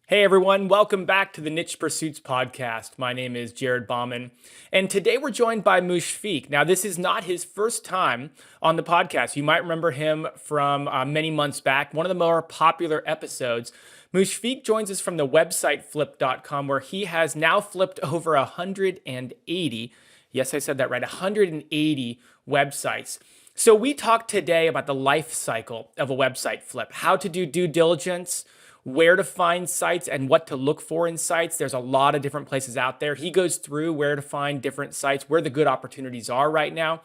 Hey everyone, welcome back to the Niche Pursuits podcast. My name is Jared Bauman, and today we're joined by Mushfiq. Now, this is not his first time on the podcast. You might remember him from many months back, one of the more popular episodes. Mushfiq joins us from the website flip.com, where he has now flipped over 180. Yes, I said that right, 180 websites. So we talked today about the life cycle of a website flip, how to do due diligence, where to find sites and what to look for in sites. There's a lot of different places out there. He goes through where to find different sites, where the good opportunities are right now.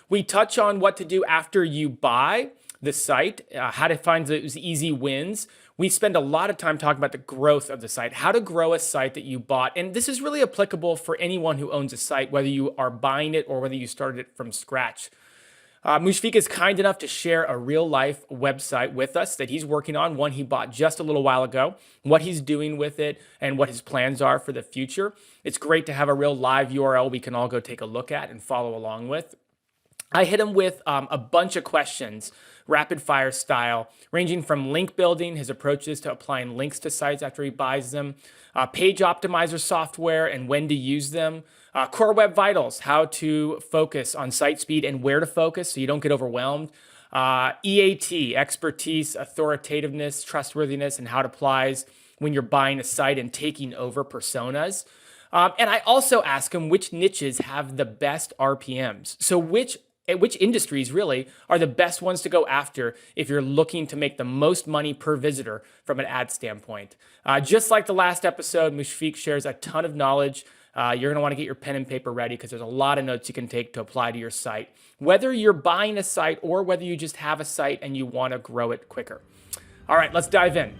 We touch on what to do after you buy the site, how to find those easy wins. We spend a lot of time talking about the growth of the site, how to grow a site that you bought. And this is really applicable for anyone who owns a site, whether you are buying it or whether you started it from scratch. Mushfiq is kind enough to share a real life website with us that he's working on, one he bought just a little while ago, what he's doing with it, and what his plans are for the future. It's great to have a real live URL we can all go take a look at and follow along with. I hit him with a bunch of questions, rapid fire style, ranging from link building, his approaches to applying links to sites after he buys them, page optimizer software and when to use them, core web vitals, how to focus on site speed and where to focus so you don't get overwhelmed, EAT, expertise, authoritativeness, trustworthiness, and how it applies when you're buying a site and taking over personas. And I also ask him which niches have the best RPMs. So which industries really are the best ones to go after if you're looking to make the most money per visitor from an ad standpoint. Just like the last episode, Mushfiq shares a ton of knowledge. You're going to want to get your pen and paper ready because there's a lot of notes you can take to apply to your site, whether you're buying a site or whether you just have a site and you want to grow it quicker. All right, let's dive in.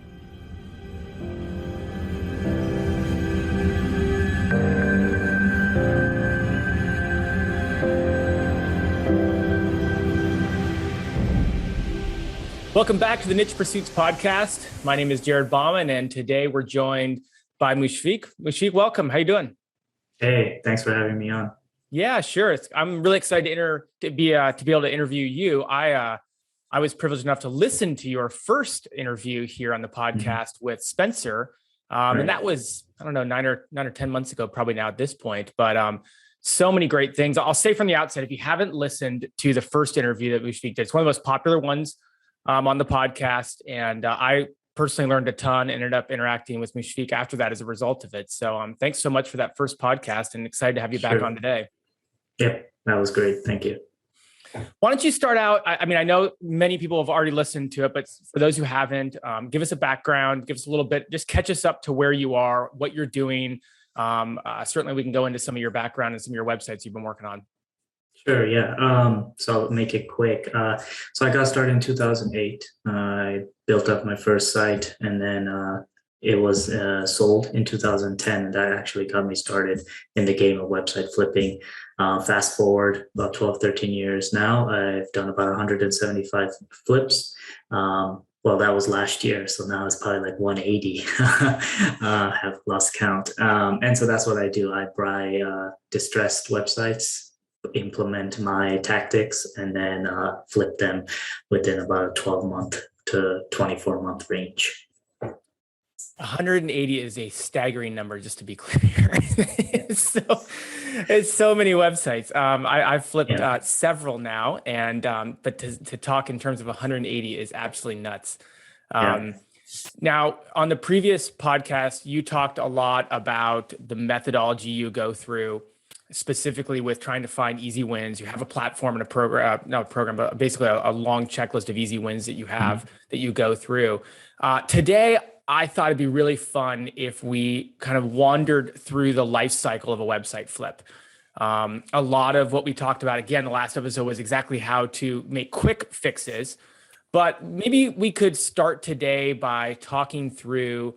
Welcome back to the Niche Pursuits podcast. My name is Jared Bauman, and today we're joined by Mushfiq. Mushfiq, welcome. How you doing? Hey, thanks for having me on. Yeah, sure. I'm really excited to be able to interview you. I was privileged enough to listen to your first interview here on the podcast with Spencer, Right. and that was, I don't know, 9 or 10 months ago, probably now at this point. But so many great things. I'll say from the outset, if you haven't listened to the first interview that Mushfiq did, it's one of the most popular ones on the podcast, and I personally learned a ton, ended up interacting with Mushfiq after that as a result of it. So thanks so much for that first podcast, and excited to have you back on today. Yep, that was great. Thank you. Why don't you start out? I mean, I know many people have already listened to it, but for those who haven't, give us a background, give us a little bit, just catch us up to where you are, what you're doing. Certainly we can go into some of your background and some of your websites you've been working on. Sure, yeah. So I'll make it quick. So I got started in 2008. I built up my first site, and then it was sold in 2010. And that actually got me started in the game of website flipping. Fast forward about 12, 13 years now, I've done about 175 flips. Well, that was last year, so now it's probably like 180. Have lost count. And so that's what I do. I buy distressed websites, implement my tactics, and then flip them within about a 12-month to 24-month range. 180 is a staggering number, just to be clear. it's so many websites. I've flipped several now, and but to talk in terms of 180 is absolutely nuts. Now, on the previous podcast, you talked a lot about the methodology you go through, specifically with trying to find easy wins. You have a platform and a program, not a program, but basically a long checklist of easy wins that you have that you go through. Today, I thought it'd be really fun if we kind of wandered through the life cycle of a website flip. A lot of what we talked about, again, the last episode was exactly how to make quick fixes, but maybe we could start today by talking through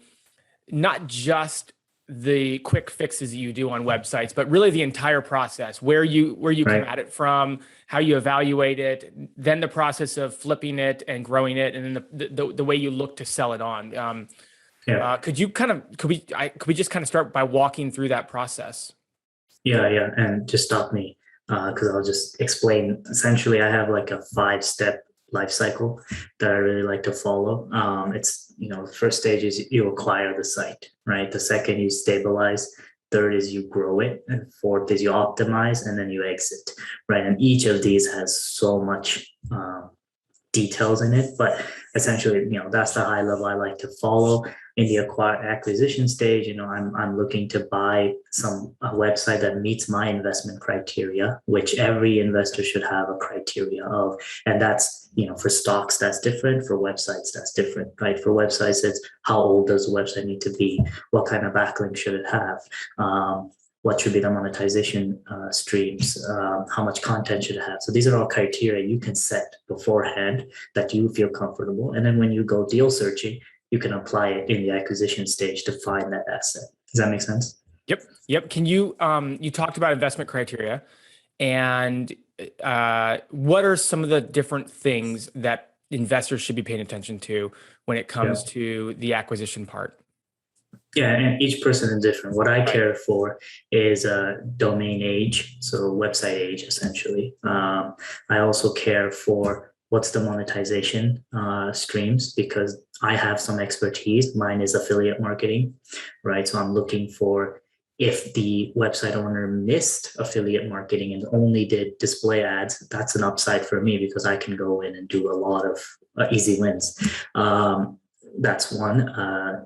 not just the quick fixes that you do on websites, but really the entire process, where you come at it from, how you evaluate it, then the process of flipping it and growing it, and then the way you look to sell it on. Could we just kind of start by walking through that process? Yeah, and just stop me because I'll just explain. Essentially, I have like a 5-step life cycle that I really like to follow. It's, the first stage is you acquire the site, right? The second, you stabilize. Third is you grow it, and fourth is you optimize, and then you exit, right? And each of these has so much details in it, but essentially, that's the high level I like to follow. In the acquisition stage, I'm looking to buy a website that meets my investment criteria, which every investor should have a criteria of. And that's, for stocks, that's different. For websites, that's different, right? For websites, it's how old does the website need to be? What kind of backlink should it have? What should be the monetization streams, how much content should it have. So these are all criteria you can set beforehand that you feel comfortable. And then when you go deal searching, you can apply it in the acquisition stage to find that asset. Does that make sense? Yep. Can you, you talked about investment criteria, and what are some of the different things that investors should be paying attention to when it comes to the acquisition part? Yeah, and each person is different. What I care for is domain age, so website age, essentially. I also care for what's the monetization streams, because I have some expertise. Mine is affiliate marketing, right? So I'm looking for, if the website owner missed affiliate marketing and only did display ads, that's an upside for me because I can go in and do a lot of easy wins. That's one.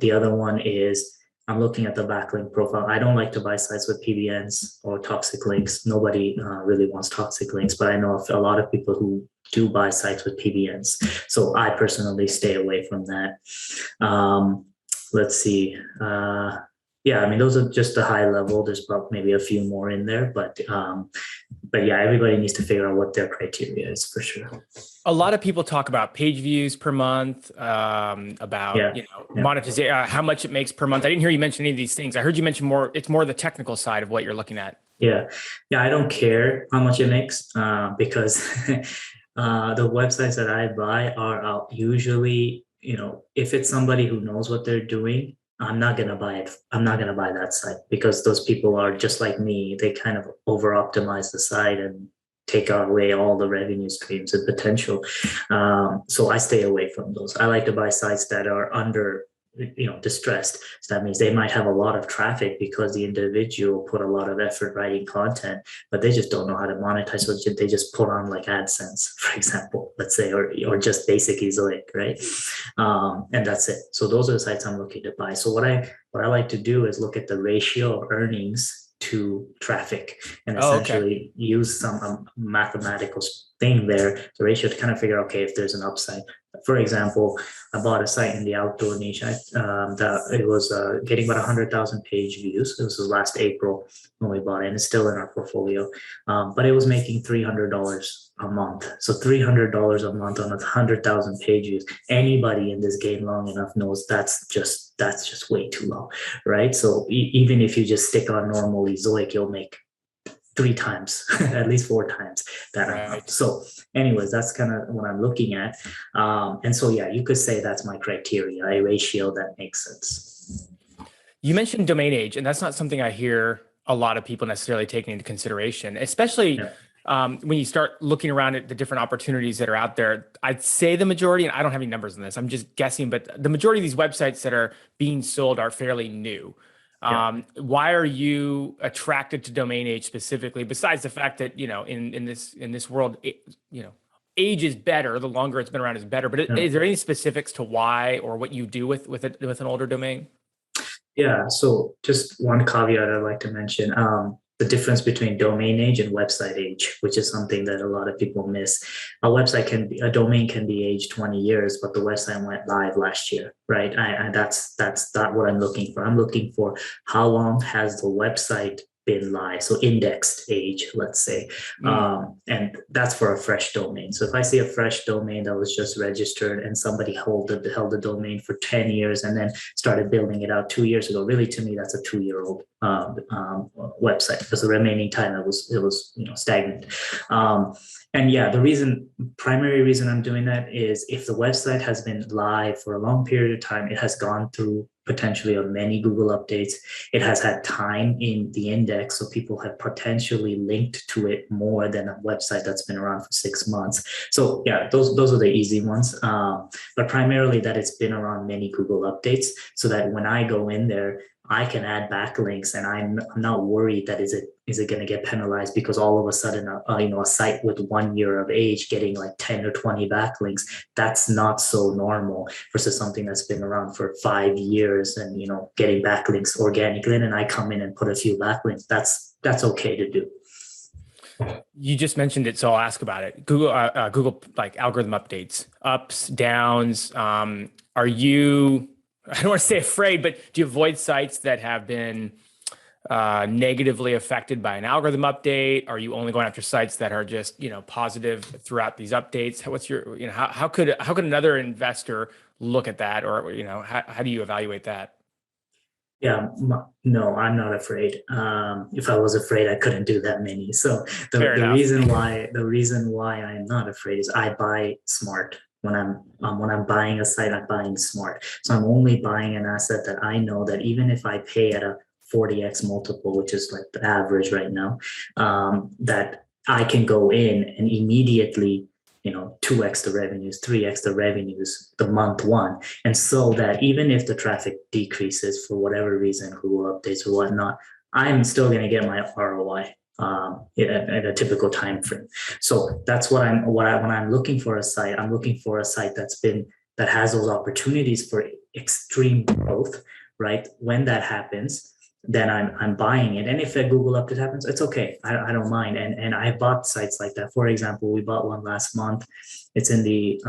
The other one is I'm looking at the backlink profile. I don't like to buy sites with PBNs or toxic links. Nobody really wants toxic links, but I know a lot of people who do buy sites with PBNs. So I personally stay away from that. Let's see. Yeah, I mean, those are just the high level. There's probably maybe a few more in there, but yeah, everybody needs to figure out what their criteria is for sure. A lot of people talk about page views per month, about monetization, how much it makes per month. I didn't hear you mention any of these things. I heard you mention more. It's more the technical side of what you're looking at. Yeah, I don't care how much it makes because the websites that I buy are usually, if it's somebody who knows what they're doing, I'm not going to buy it. I'm not going to buy that site because those people are just like me. They kind of over optimize the site and take away all the revenue streams and potential. So I stay away from those. I like to buy sites that are under, distressed. So that means they might have a lot of traffic because the individual put a lot of effort writing content, but they just don't know how to monetize. So they just put on like AdSense, for example, let's say, or just basic Ezoic, right? And that's it. So those are the sites I'm looking to buy. So what I like to do is look at the ratio of earnings to traffic and essentially use some mathematical thing there, the ratio, to kind of figure, okay, if there's an upside. For example, I bought a site in the outdoor niche that it was getting about 100,000 page views. This was last April when we bought it, and it's still in our portfolio. But it was making $300 a month. So $300 a month on 100,000 page views. Anybody in this game long enough knows that's just way too low, right? So even if you just stick on normal Ezoic, you'll make 3 times, at least 4 times that amount. So anyways, that's kind of what I'm looking at. And so, yeah, you could say that's my criteria, a ratio that makes sense. You mentioned domain age, and that's not something I hear a lot of people necessarily taking into consideration, especially when you start looking around at the different opportunities that are out there. I'd say the majority, and I don't have any numbers on this, I'm just guessing, but the majority of these websites that are being sold are fairly new. Why are you attracted to domain age specifically? Besides the fact that, in this world, age is better. The longer it's been around is better. But is there any specifics to why or what you do with an older domain? Yeah. So just one caveat I'd like to mention. The difference between domain age and website age, which is something that a lot of people miss. A domain can be aged 20 years, but the website went live last year, right? And that's not what I'm looking for. I'm looking for how long has the website been live, so indexed age, let's say, and that's for a fresh domain. So if I see a fresh domain that was just registered and somebody held the domain for 10 years and then started building it out 2 years ago, really to me that's a 2-year-old website because the remaining time it was stagnant. And yeah, primary reason I'm doing that is if the website has been live for a long period of time, it has gone through potentially of many Google updates. It has had time in the index, so people have potentially linked to it more than a website that's been around for 6 months. So yeah, those are the easy ones. But primarily that it's been around many Google updates, so that when I go in there, I can add backlinks, and I'm not worried that is it going to get penalized because all of a sudden a site with 1 year of age getting like 10 or 20 backlinks. That's not so normal versus something that's been around for 5 years and getting backlinks organically, and I come in and put a few backlinks. That's okay to do. You just mentioned it, so I'll ask about it. Google like algorithm updates, ups, downs. Are you, I don't want to say afraid, but do you avoid sites that have been negatively affected by an algorithm update? Are you only going after sites that are just positive throughout these updates? What's your how could another investor look at that, or how do you evaluate that? Yeah, no, I'm not afraid. If I was afraid, I couldn't do that many. So Fair the enough. reason why I'm not afraid is I buy smart. When I'm buying a site, I'm buying smart. So I'm only buying an asset that I know that even if I pay at a 40x multiple, which is like the average right now, that I can go in and immediately 2x the revenues, 3x the revenues the month one. And so that even if the traffic decreases for whatever reason, Google updates or whatnot, I'm still going to get my ROI at a typical time frame. So that's when I'm looking for a site, I'm looking for a site that has those opportunities for extreme growth, right? When that happens, then I'm buying it. And if a Google update happens, it's okay. I don't mind. And I bought sites like that. For example, we bought one last month. It's in the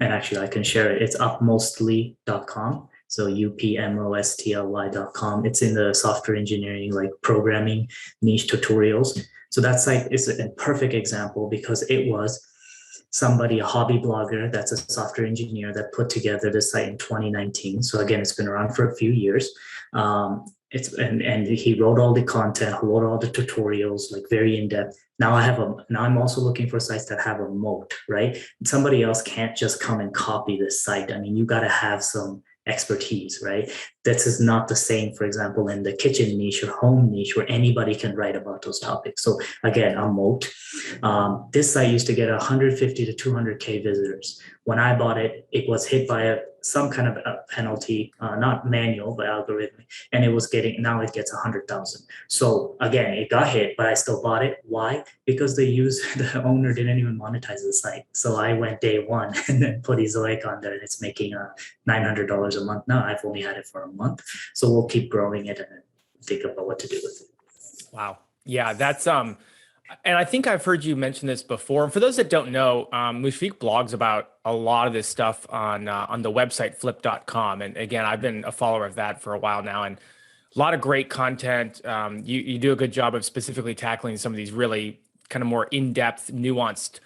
and actually I can share it. It's upmostly.com. So upmostly.com. It's in the software engineering, like programming niche tutorials. So that site is a perfect example because it was somebody, a hobby blogger that's a software engineer that put together the site in 2019. So again, it's been around for a few years. And he wrote all the content, wrote all the tutorials, like very in depth. Now I'm also looking for sites that have a moat, right? Somebody else can't just come and copy this site. I mean, you got to have some expertise, right? This is not the same, for example, in the kitchen niche or home niche where anybody can write about those topics. So again, a moat. This site used to get 150 to 200K visitors. When I bought it, it was hit by some kind of a penalty, not manual, but algorithmic, and now it gets 100,000. So again, it got hit, but I still bought it. Why? Because the owner didn't even monetize the site. So I went day one and then put Ezoic on there, and it's making $900 a month now. I've only had it for a month, so we'll keep growing it and then think about what to do with it. Wow. Yeah, that's and I think I've heard you mention this before. And for those that don't know, Mushfiq blogs about a lot of this stuff on the website flip.com. And again, I've been a follower of that for a while now, and a lot of great content. You do a good job of specifically tackling some of these really kind of more in-depth, nuanced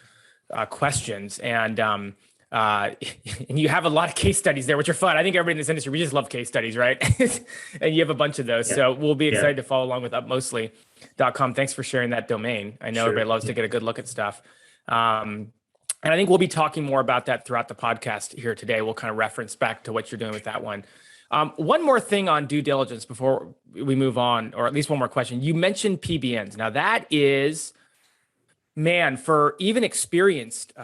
questions. And and you have a lot of case studies there, which are fun. I think everybody in this industry, we just love case studies, right? And you have a bunch of those. Yeah. So we'll be excited to follow along with Upmostly.com. Thanks for sharing that domain. I know everybody loves to get a good look at stuff. And I think we'll be talking more about that throughout the podcast here today. We'll kind of reference back to what you're doing with that one. One more thing on due diligence before we move on, or at least one more question. You mentioned PBNs. Now that is, man, for even experienced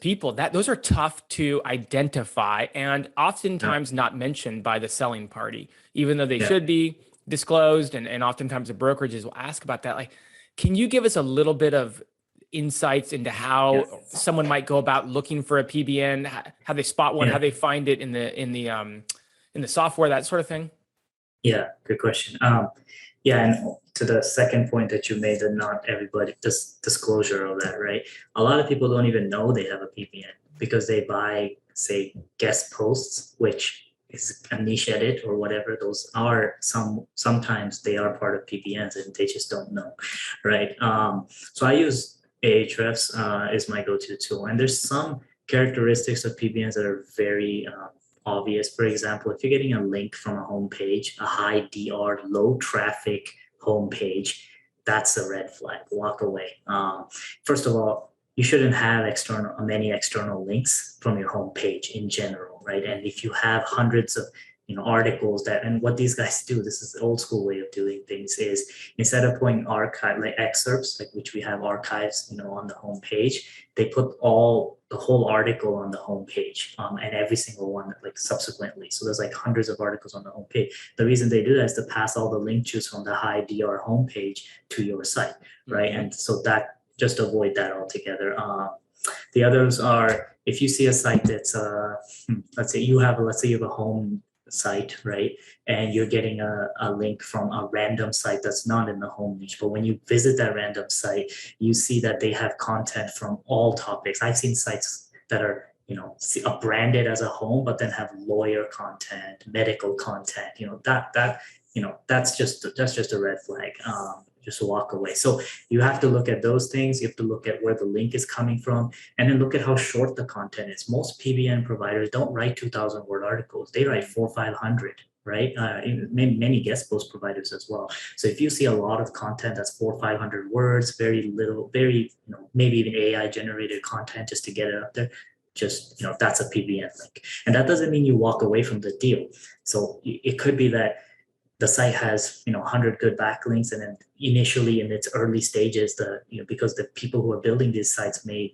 people, those are tough to identify and oftentimes not mentioned by the selling party, even though they should be disclosed. And oftentimes the brokerages will ask about that. Like, can you give us a little bit of insights into how someone might go about looking for a PBN, how they spot one, how they find it in the software, that sort of thing? Yeah, good question. And to the second point that you made, that not everybody disclosure of that, right? A lot of people don't even know they have a PBN because they buy, say, guest posts, which is a niche edit or whatever. Those are sometimes they are part of PBNs and they just don't know, right? So I use Ahrefs is my go-to tool, and there's some characteristics of PBNs that are very obvious. For example, if you're getting a link from a homepage, a high DR, low traffic homepage, that's a red flag. Walk away. First of all, you shouldn't have many external links from your homepage in general, right? And if you have hundreds of articles and what these guys do, this is the old school way of doing things, is instead of putting archive like excerpts, like which we have archives on the homepage, they put the whole article on the homepage, and every single one like subsequently. So there's like hundreds of articles on the homepage. The reason they do that is to pass all the link juice from the high DR homepage to your site, right? Mm-hmm. And so that just avoid that altogether. The others are, if you see a site that's let's say you have a home site, right? And you're getting a link from a random site that's not in the home niche. But when you visit that random site, you see that they have content from all topics. I've seen sites that are, branded as a home, but then have lawyer content, medical content, that's just a red flag. Just walk away. So you have to look at those things. You have to look at where the link is coming from, and then look at how short the content is. Most PBN providers don't write 2,000 word articles. They write 400-500, right? Many guest post providers as well. So if you see a lot of content that's 400-500 words, very little, very, maybe even AI generated content just to get it up there, just, that's a PBN link. And that doesn't mean you walk away from the deal. So it could be that the site has 100 good backlinks, and then initially in its early stages, because the people who are building these sites may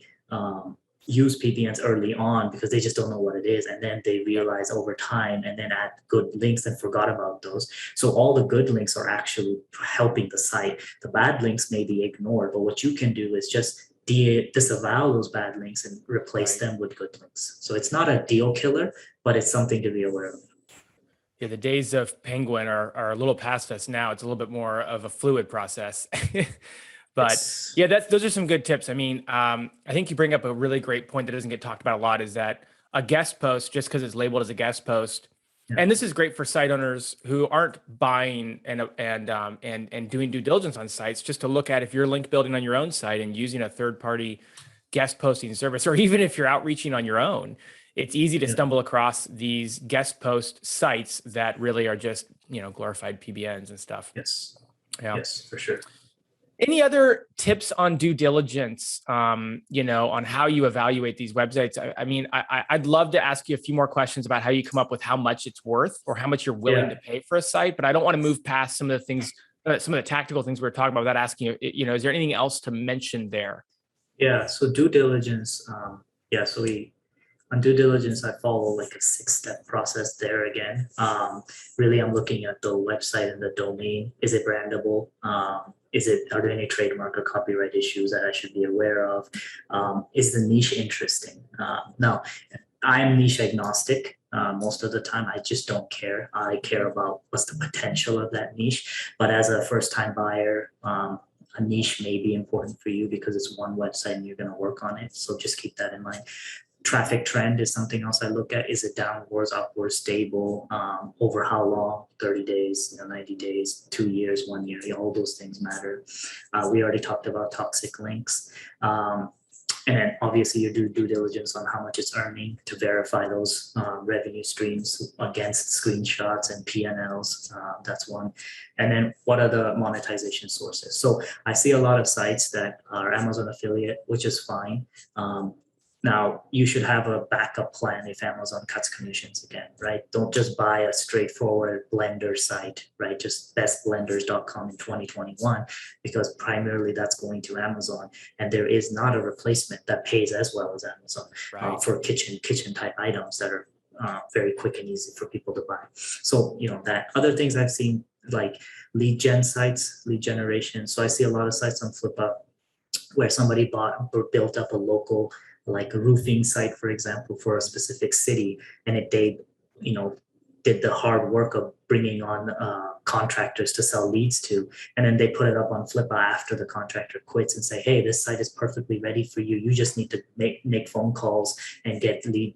use PBNs early on because they just don't know what it is, and then they realize over time and then add good links and forgot about those. So all the good links are actually helping the site. The bad links may be ignored, but what you can do is just disavow those bad links and replace them with good links. So it's not a deal killer, but it's something to be aware of. Yeah, the days of Penguin are a little past us now. It's a little bit more of a fluid process. But yeah, those are some good tips. I mean, I think you bring up a really great point that doesn't get talked about a lot, is that a guest post, just because it's labeled as a guest post, and this is great for site owners who aren't buying and doing due diligence on sites, just to look at if you're link building on your own site and using a third-party guest posting service, or even if you're outreaching on your own. It's easy to stumble across these guest post sites that really are just, glorified PBNs and stuff. Yes. Yeah. Yes, for sure. Any other tips on due diligence, on how you evaluate these websites? I'd love to ask you a few more questions about how you come up with how much it's worth or how much you're willing to pay for a site, but I don't want to move past some of the things, some of the tactical things we were talking about without asking you, is there anything else to mention there? Yeah. So due diligence. On due diligence, I follow like a 6-step process there again. Really, I'm looking at the website and the domain. Is it brandable? Are there any trademark or copyright issues that I should be aware of? Is the niche interesting? Now, I'm niche agnostic. Most of the time, I just don't care. I care about what's the potential of that niche. But as a first-time buyer, a niche may be important for you because it's one website and you're going to work on it. So just keep that in mind. Traffic trend is something else I look at. Is it downwards, upwards, stable, over how long? 30 days, 90 days, 2 years, 1 year, all those things matter. We already talked about toxic links. And then obviously you do due diligence on how much it's earning to verify those revenue streams against screenshots and PNLs. That's one. And then what are the monetization sources? So I see a lot of sites that are Amazon affiliate, which is fine. Now, you should have a backup plan if Amazon cuts commissions again, right? Don't just buy a straightforward Blender site, right? Just bestblenders.com in 2021, because primarily that's going to Amazon. And there is not a replacement that pays as well as Amazon for kitchen type items that are very quick and easy for people to buy. So, that other things I've seen, like lead gen sites, lead generation. So I see a lot of sites on FlipUp where somebody bought or built up a local, like a roofing site, for example, for a specific city, and they did the hard work of bringing on contractors to sell leads to, and then they put it up on Flippa after the contractor quits and say, hey, this site is perfectly ready for you. You just need to make phone calls and get lead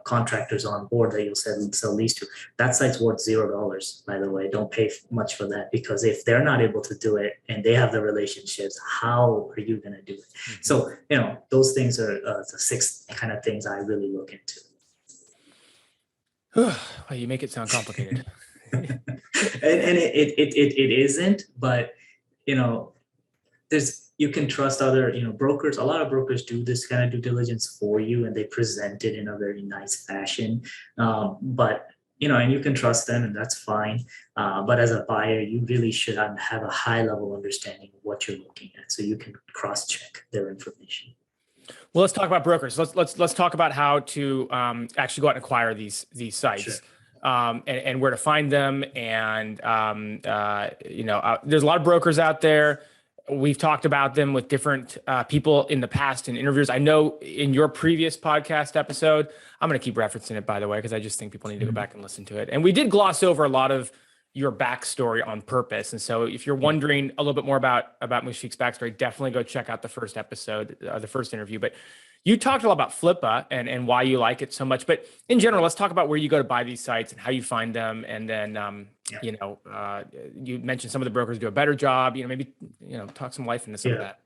contractors on board that you'll sell leads to. That site's worth $0, by the way. Don't pay much for that, because if they're not able to do it and they have the relationships, how are you going to do it? Mm-hmm. So, those things are the 6 kind of things I really look into. Well, you make it sound complicated. and it isn't, but you can trust other, brokers. A lot of brokers do this kind of due diligence for you, and they present it in a very nice fashion. But and you can trust them, and that's fine. But as a buyer, you really should have a high level understanding of what you're looking at, so you can cross check their information. Well, let's talk about brokers. Let's talk about how to actually go out and acquire these sites. Sure. And where to find them. And, there's a lot of brokers out there. We've talked about them with different people in the past in interviews. I know in your previous podcast episode, I'm going to keep referencing it, by the way, because I just think people need to go back and listen to it. And we did gloss over a lot of your backstory on purpose. And so if you're wondering a little bit more about Mushfiq's backstory, definitely go check out the first episode, the first interview. But you talked a lot about Flippa and why you like it so much. But in general, let's talk about where you go to buy these sites and how you find them. And then, you mentioned some of the brokers do a better job, maybe, talk some life into some of that.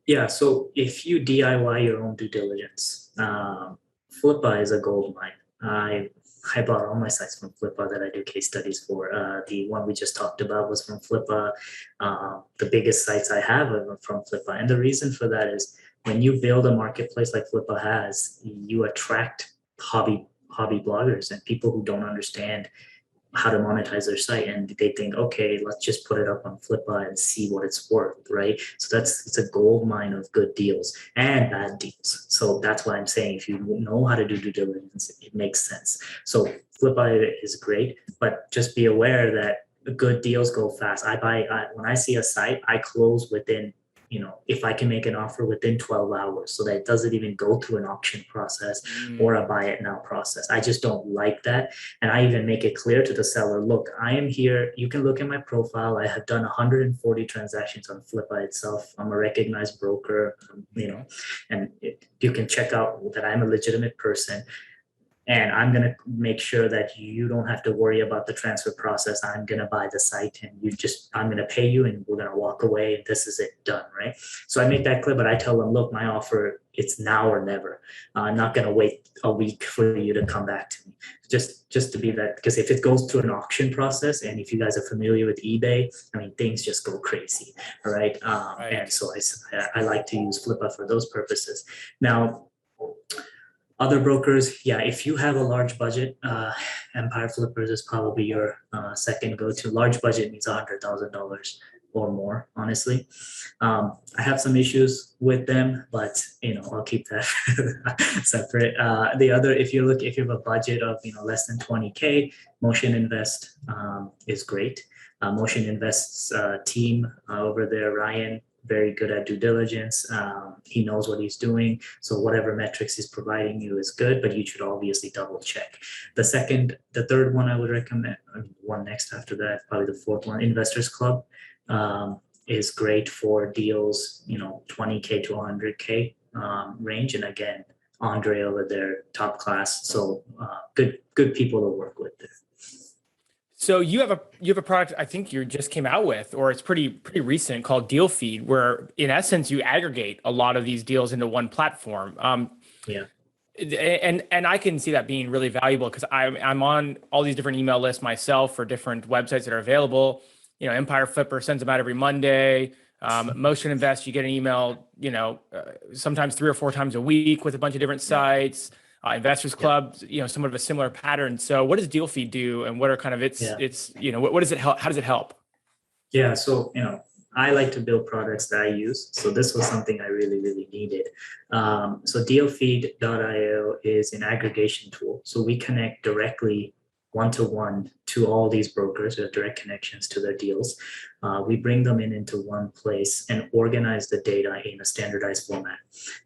Yeah. So if you DIY your own due diligence, Flippa is a gold mine. I bought all my sites from Flippa that I do case studies for. The one we just talked about was from Flippa. The biggest sites I have are from Flippa. And the reason for that is when you build a marketplace like Flippa has, you attract hobby bloggers and people who don't understand how to monetize their site, and they think, okay, let's just put it up on Flippa and see what it's worth, right? So it's a gold mine of good deals and bad deals. So that's why I'm saying if you know how to do due diligence, it makes sense. So Flippa is great, but just be aware that good deals go fast. When I see a site, I close within, if I can make an offer within 12 hours, so that it doesn't even go through an auction process or a buy it now process. I just don't like that. And I even make it clear to the seller, look, I am here. You can look at my profile. I have done 140 transactions on Flippa itself. I'm a recognized broker, and you can check out that I'm a legitimate person. And I'm going to make sure that you don't have to worry about the transfer process. I'm going to buy the site and I'm going to pay you and we're going to walk away. And this is it, done, right? So I make that clear, but I tell them, look, my offer, it's now or never. I'm not going to wait a week for you to come back to me. Just to be that, because if it goes through an auction process, and if you guys are familiar with eBay, things just go crazy, all right? Right. And so I like to use Flippa for those purposes. Now, other brokers, if you have a large budget, Empire Flippers is probably your second go-to. Large budget means $100,000 or more, honestly. I have some issues with them, but I'll keep that separate. The other, if you have a budget of less than 20K, Motion Invest is great. Motion Invest's team over there, Ryan, very good at due diligence. He knows what he's doing. So whatever metrics he's providing you is good, but you should obviously double check. The third one I would recommend, one next after that, probably the fourth one, Investors Club is great for deals, 20K to 100K range. And again, Andre over there, top class. So good people to work with there. So you have a product I think you just came out with, or it's pretty recent, called DealFeed, where in essence you aggregate a lot of these deals into one platform. And I can see that being really valuable because I'm on all these different email lists myself for different websites that are available. Empire Flipper sends them out every Monday. Motion Invest, you get an email, sometimes 3 or 4 times a week with a bunch of different sites. Investors Club, somewhat of a similar pattern. So what does DealFeed do, and what are kind of its what does it help? How does it help? Yeah, so I like to build products that I use. So this was something I really, really needed. So DealFeed.io is an aggregation tool. So we connect directly one-to-one to all these brokers who have direct connections to their deals. We bring them into one place and organize the data in a standardized format.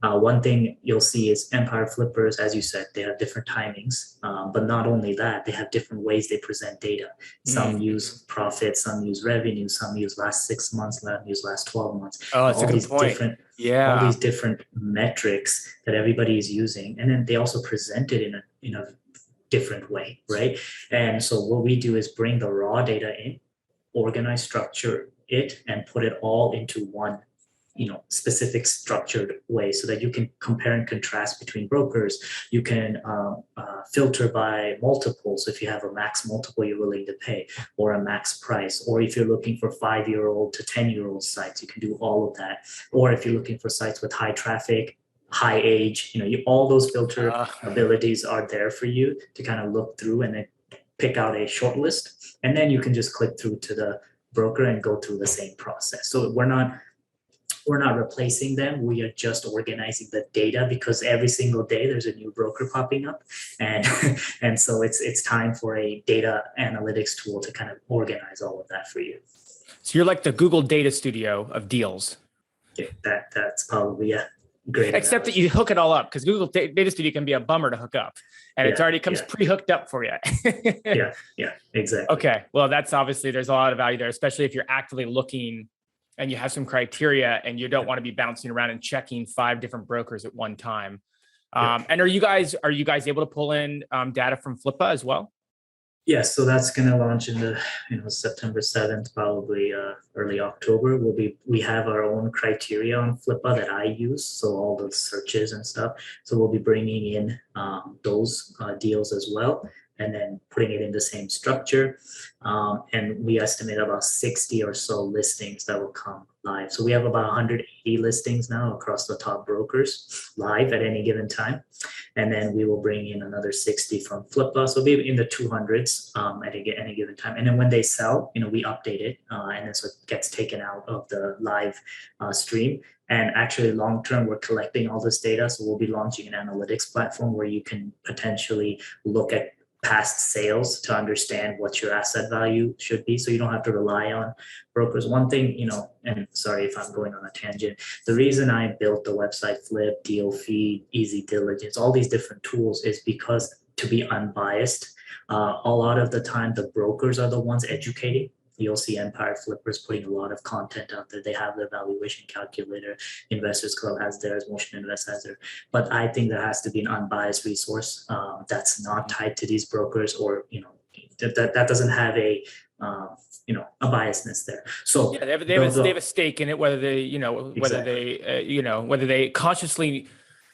One thing you'll see is Empire Flippers, as you said, they have different timings, but not only that, they have different ways they present data. Some use profit, some use revenue, some use last 6 months, some use last 12 months. Oh, that's a good point. All these different metrics that everybody is using. And then they also present it in a different way, right? And so what we do is bring the raw data in, organize, structure it, and put it all into one specific structured way so that you can compare and contrast between brokers. You can filter by multiples. If you have a max multiple you're willing to pay, or a max price, or if you're looking for 5-year-old to 10-year-old sites, you can do all of that. Or if you're looking for sites with high traffic, high age, all those filter abilities are there for you to kind of look through and then pick out a short list. And then you can just click through to the broker and go through the same process. So we're not replacing them. We are just organizing the data, because every single day there's a new broker popping up. And and so it's time for a data analytics tool to kind of organize all of that for you. So you're like the Google Data Studio of deals. Yeah, that's probably a great Except analogy. that you hook it all up, because Google Data Studio can be a bummer to hook up, and it already comes pre-hooked up for you. Yeah, exactly. Okay, well, that's obviously, there's a lot of value there, especially if you're actively looking and you have some criteria and you don't want to be bouncing around and checking 5 different brokers at one time. And are you guys able to pull in data from Flippa as well? Yes, so that's going to launch in the September 7th, probably early October. We have our own criteria on Flippa that I use, so all the searches and stuff. So we'll be bringing in those deals as well, and then putting it in the same structure. And we estimate about 60 or so listings that will come live. So we have about 180 listings now across the top brokers live at any given time. And then we will bring in another 60 from Flippa. So we'll be in the 200s at any given time. And then when they sell, we update it, and then so it gets taken out of the live stream. And actually, long term, we're collecting all this data. So we'll be launching an analytics platform where you can potentially look at past sales to understand what your asset value should be, so you don't have to rely on brokers. One thing, and sorry if I'm going on a tangent, the reason I built the website Flip, DealFeed, Easy Diligence, all these different tools is because, to be unbiased, a lot of the time the brokers are the ones educating. You'll see Empire Flippers putting a lot of content out there. They have their valuation calculator. Investors Club has theirs. Motion Invest has theirs. But I think there has to be an unbiased resource that's not tied to these brokers, or that doesn't have a biasness there. So yeah, they have a stake in it, whether they whether they consciously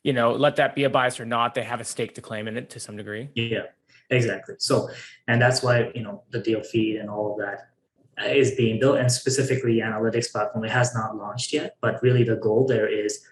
let that be a bias or not. They have a stake to claim in it to some degree. Yeah, exactly. So, and that's why the deal feed and all of that is being built, and specifically the analytics platform, it has not launched yet, but really the goal there is,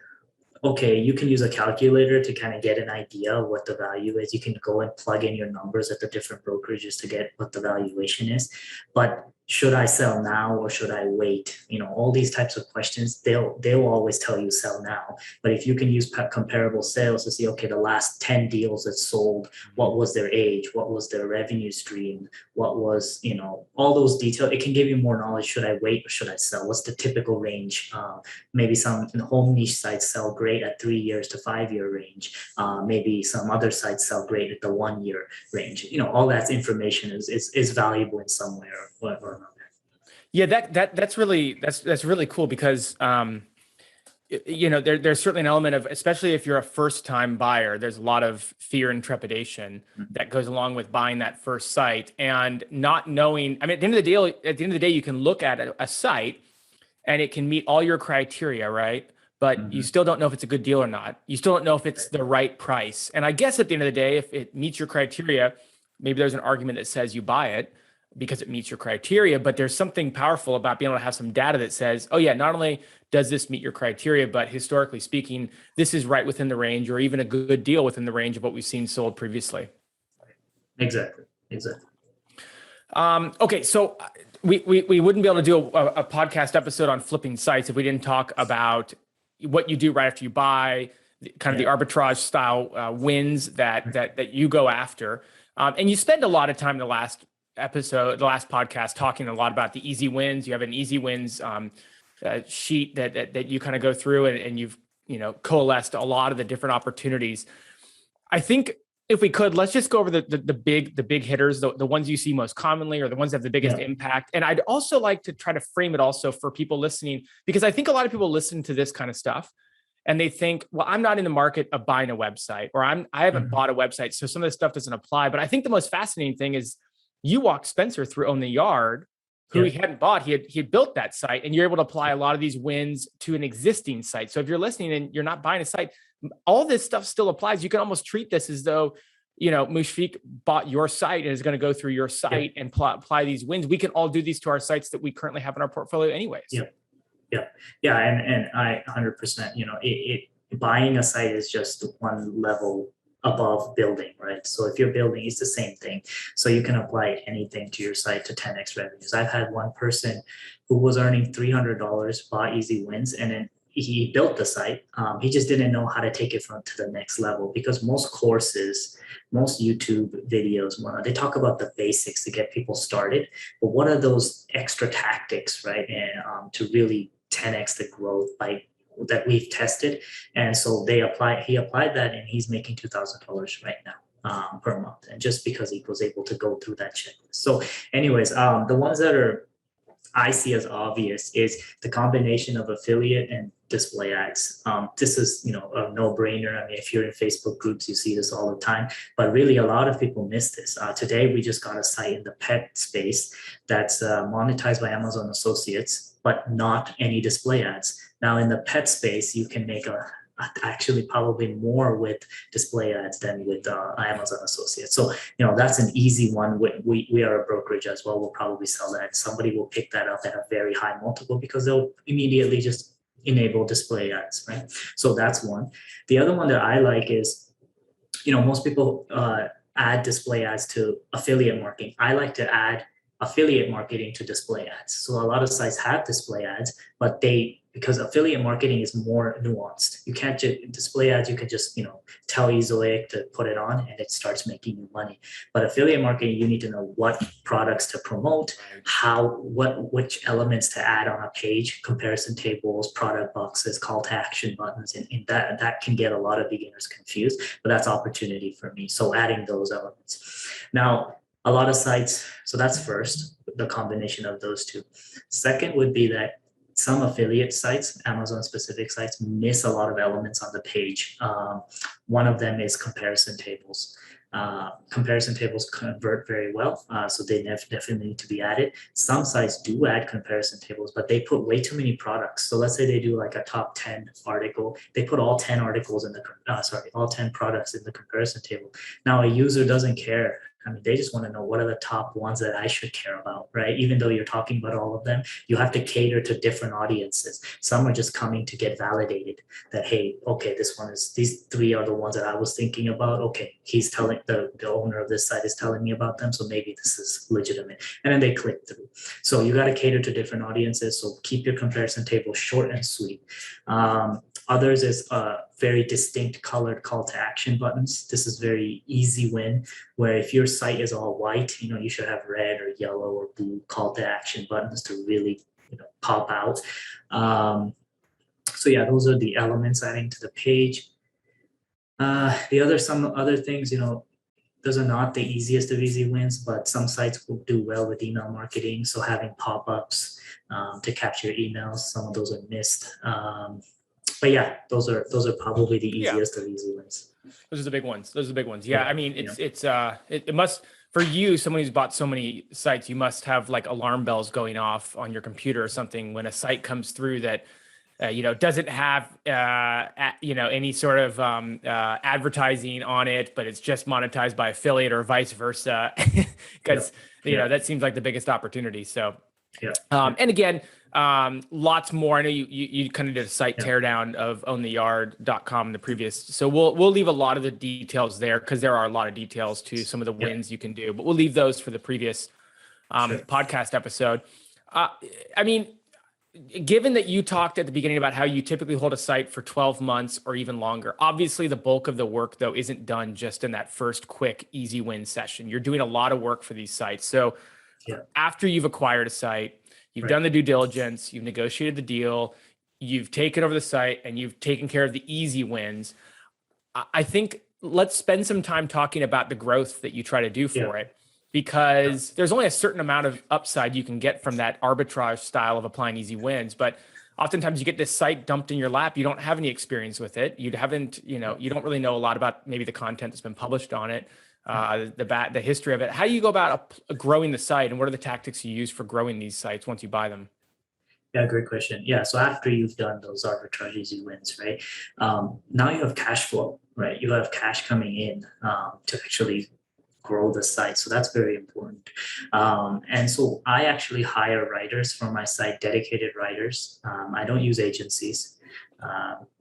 okay, you can use a calculator to kind of get an idea of what the value is. You can go and plug in your numbers at the different brokerages to get what the valuation is. But should I sell now or should I wait? All these types of questions, they'll always tell you sell now. But if you can use comparable sales to see, okay, the last 10 deals that sold, what was their age? What was their revenue stream? What was, all those details, it can give you more knowledge. Should I wait or should I sell? What's the typical range? Maybe some home niche sites sell great at 3 years to 5 year range. Maybe some other sites sell great at the 1 year range. All that information is valuable in some way or whatever. Yeah, that's really cool, because there's certainly an element of, especially if you're a first time buyer, there's a lot of fear and trepidation that goes along with buying that first site and not knowing. I mean, at the end of the day, you can look at a site and it can meet all your criteria, right? But you still don't know if it's a good deal or not. You still don't know if it's the right price. And I guess at the end of the day, if it meets your criteria, maybe there's an argument that says you buy it because it meets your criteria. But there's something powerful about being able to have some data that says, oh yeah, not only does this meet your criteria, but historically speaking, this is right within the range, or even a good deal within the range of what we've seen sold previously. Exactly. Okay, so we wouldn't be able to do a podcast episode on flipping sites if we didn't talk about what you do right after you buy, kind of the arbitrage style wins that you go after. And you spend a lot of time in the last podcast, talking a lot about the easy wins. You have an easy wins sheet that you kind of go through, and you've coalesced a lot of the different opportunities. I think if we could, let's just go over the big hitters, the ones you see most commonly, or the ones that have the biggest impact. And I'd also like to try to frame it also for people listening, because I think a lot of people listen to this kind of stuff and they think, well, I'm not in the market of buying a website, or I haven't bought a website, so some of this stuff doesn't apply. But I think the most fascinating thing is you walked Spencer through Own the Yard, who he hadn't bought. He had built that site, and you're able to apply a lot of these wins to an existing site. So if you're listening and you're not buying a site, all this stuff still applies. You can almost treat this as though, Mushfiq bought your site and is going to go through your site and apply these wins. We can all do these to our sites that we currently have in our portfolio anyways. Yeah. And I 100%, buying a site is just one level above building, right? So if you're building, it's the same thing. So you can apply anything to your site to 10x revenues. I've had one person who was earning $300, bought easy wins, and then he built the site. He just didn't know how to take it to the next level, because most courses, most YouTube videos, they talk about the basics to get people started. But what are those extra tactics, right? And to really 10x the growth that we've tested. And so he applied that, and he's making $2,000 right now per month. And just because he was able to go through that checklist. So anyways, the ones that I see as obvious is the combination of affiliate and display ads. This is, a no-brainer. I mean, if you're in Facebook groups, you see this all the time, but really a lot of people miss this. Today, we just got a site in the pet space that's monetized by Amazon Associates, but not any display ads. Now, in the pet space, you can make actually probably more with display ads than with Amazon Associates. So, that's an easy one. We are a brokerage as well. We'll probably sell that. Somebody will pick that up at a very high multiple because they'll immediately just enable display ads, right? So that's one. The other one that I like is, most people add display ads to affiliate marketing. I like to add affiliate marketing to display ads. So a lot of sites have display ads, but because affiliate marketing is more nuanced. You can't just display ads. You can just, tell Ezoic to put it on and it starts making you money. But affiliate marketing, you need to know what products to promote, which elements to add on a page, comparison tables, product boxes, call to action buttons. And that can get a lot of beginners confused, but that's opportunity for me. So adding those elements. Now, a lot of sites, so that's first, the combination of those two. Second would be that some affiliate sites, Amazon specific sites, miss a lot of elements on the page. One of them is comparison tables. Comparison tables convert very well, so they definitely need to be added. Some sites do add comparison tables, but they put way too many products. So let's say they do like a top 10 article. They put all 10 articles in all 10 products in the comparison table. Now a user doesn't care. I mean, they just want to know what are the top ones that I should care about, right? Even though you're talking about all of them, you have to cater to different audiences. Some are just coming to get validated that, hey, okay, these three are the ones that I was thinking about. Okay, he's telling the owner of this site is telling me about them, so maybe this is legitimate. And then they click through. So you got to cater to different audiences. So keep your comparison table short and sweet. Others is very distinct colored call to action buttons. This is very easy win, where if your site is all white, you should have red or yellow or blue call to action buttons to really pop out. So yeah, those are the elements adding to the page. Some other things, those are not the easiest of easy wins, but some sites will do well with email marketing. So having pop-ups to capture emails, some of those are missed. But yeah, those are probably the easiest of easy wins. Those are the big ones. Yeah. I mean, it must, for you, someone who's bought so many sites, you must have like alarm bells going off on your computer or something when a site comes through that, doesn't have, any sort of advertising on it, but it's just monetized by affiliate or vice versa. Because, that seems like the biggest opportunity. So, and again, lots more. I know you kind of did a site teardown of owntheyard.com in the previous. So we'll leave a lot of the details there because there are a lot of details to some of the wins you can do, but we'll leave those for the previous podcast episode. I mean, given that you talked at the beginning about how you typically hold a site for 12 months or even longer, obviously the bulk of the work though isn't done just in that first quick, easy win session. You're doing a lot of work for these sites. So after you've acquired a site, you've done the due diligence, you've negotiated the deal, you've taken over the site, and you've taken care of the easy wins. I think let's spend some time talking about the growth that you try to do for it, because there's only a certain amount of upside you can get from that arbitrage style of applying easy wins. But oftentimes you get this site dumped in your lap. You don't have any experience with it. You don't really know a lot about maybe the content that's been published on it. the history of it. How do you go about growing the site, and what are the tactics you use for growing these sites once you buy them? Yeah, great question. Yeah, so after you've done those arbitrage easy wins, right? Now you have cash flow, right? You have cash coming in to actually grow the site. So that's very important. And so I actually hire writers for my site, dedicated writers. I don't use agencies.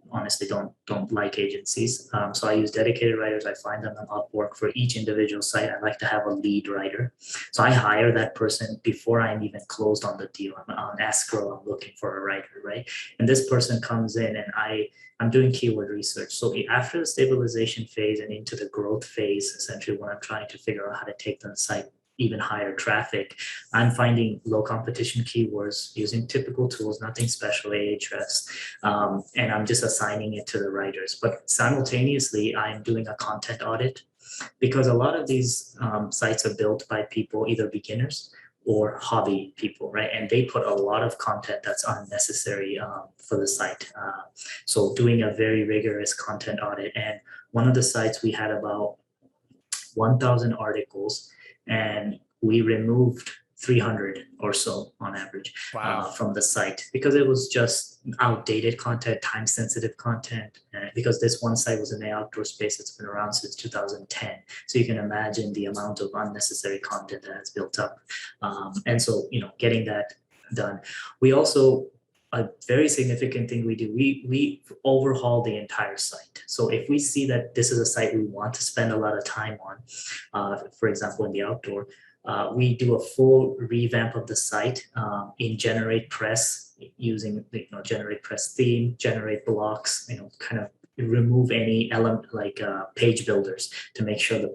Honestly, don't like agencies. So I use dedicated writers. I find them on Upwork for each individual site. I like to have a lead writer. So I hire that person before I'm even closed on the deal. I'm on escrow. I'm looking for a writer, right? And this person comes in, and I'm doing keyword research. So after the stabilization phase and into the growth phase, essentially when I'm trying to figure out how to take the site even higher traffic, I'm finding low competition keywords using typical tools, nothing special, Ahrefs, and I'm just assigning it to the writers. But simultaneously, I'm doing a content audit because a lot of these sites are built by people, either beginners or hobby people, right? And they put a lot of content that's unnecessary for the site. So doing a very rigorous content audit. And one of the sites, we had about 1,000 articles, and we removed 300 or so on average Wow. from the site because it was just outdated content, time sensitive content. Because this one site was in the outdoor space that's been around since 2010. So you can imagine the amount of unnecessary content that has built up. And so, getting that done. We also, a very significant thing we do, we overhaul the entire site. So if we see that this is a site we want to spend a lot of time on, for example, in the outdoor, we do a full revamp of the site in Generate Press using Generate Press theme, Generate blocks, kind of remove any element like page builders to make sure the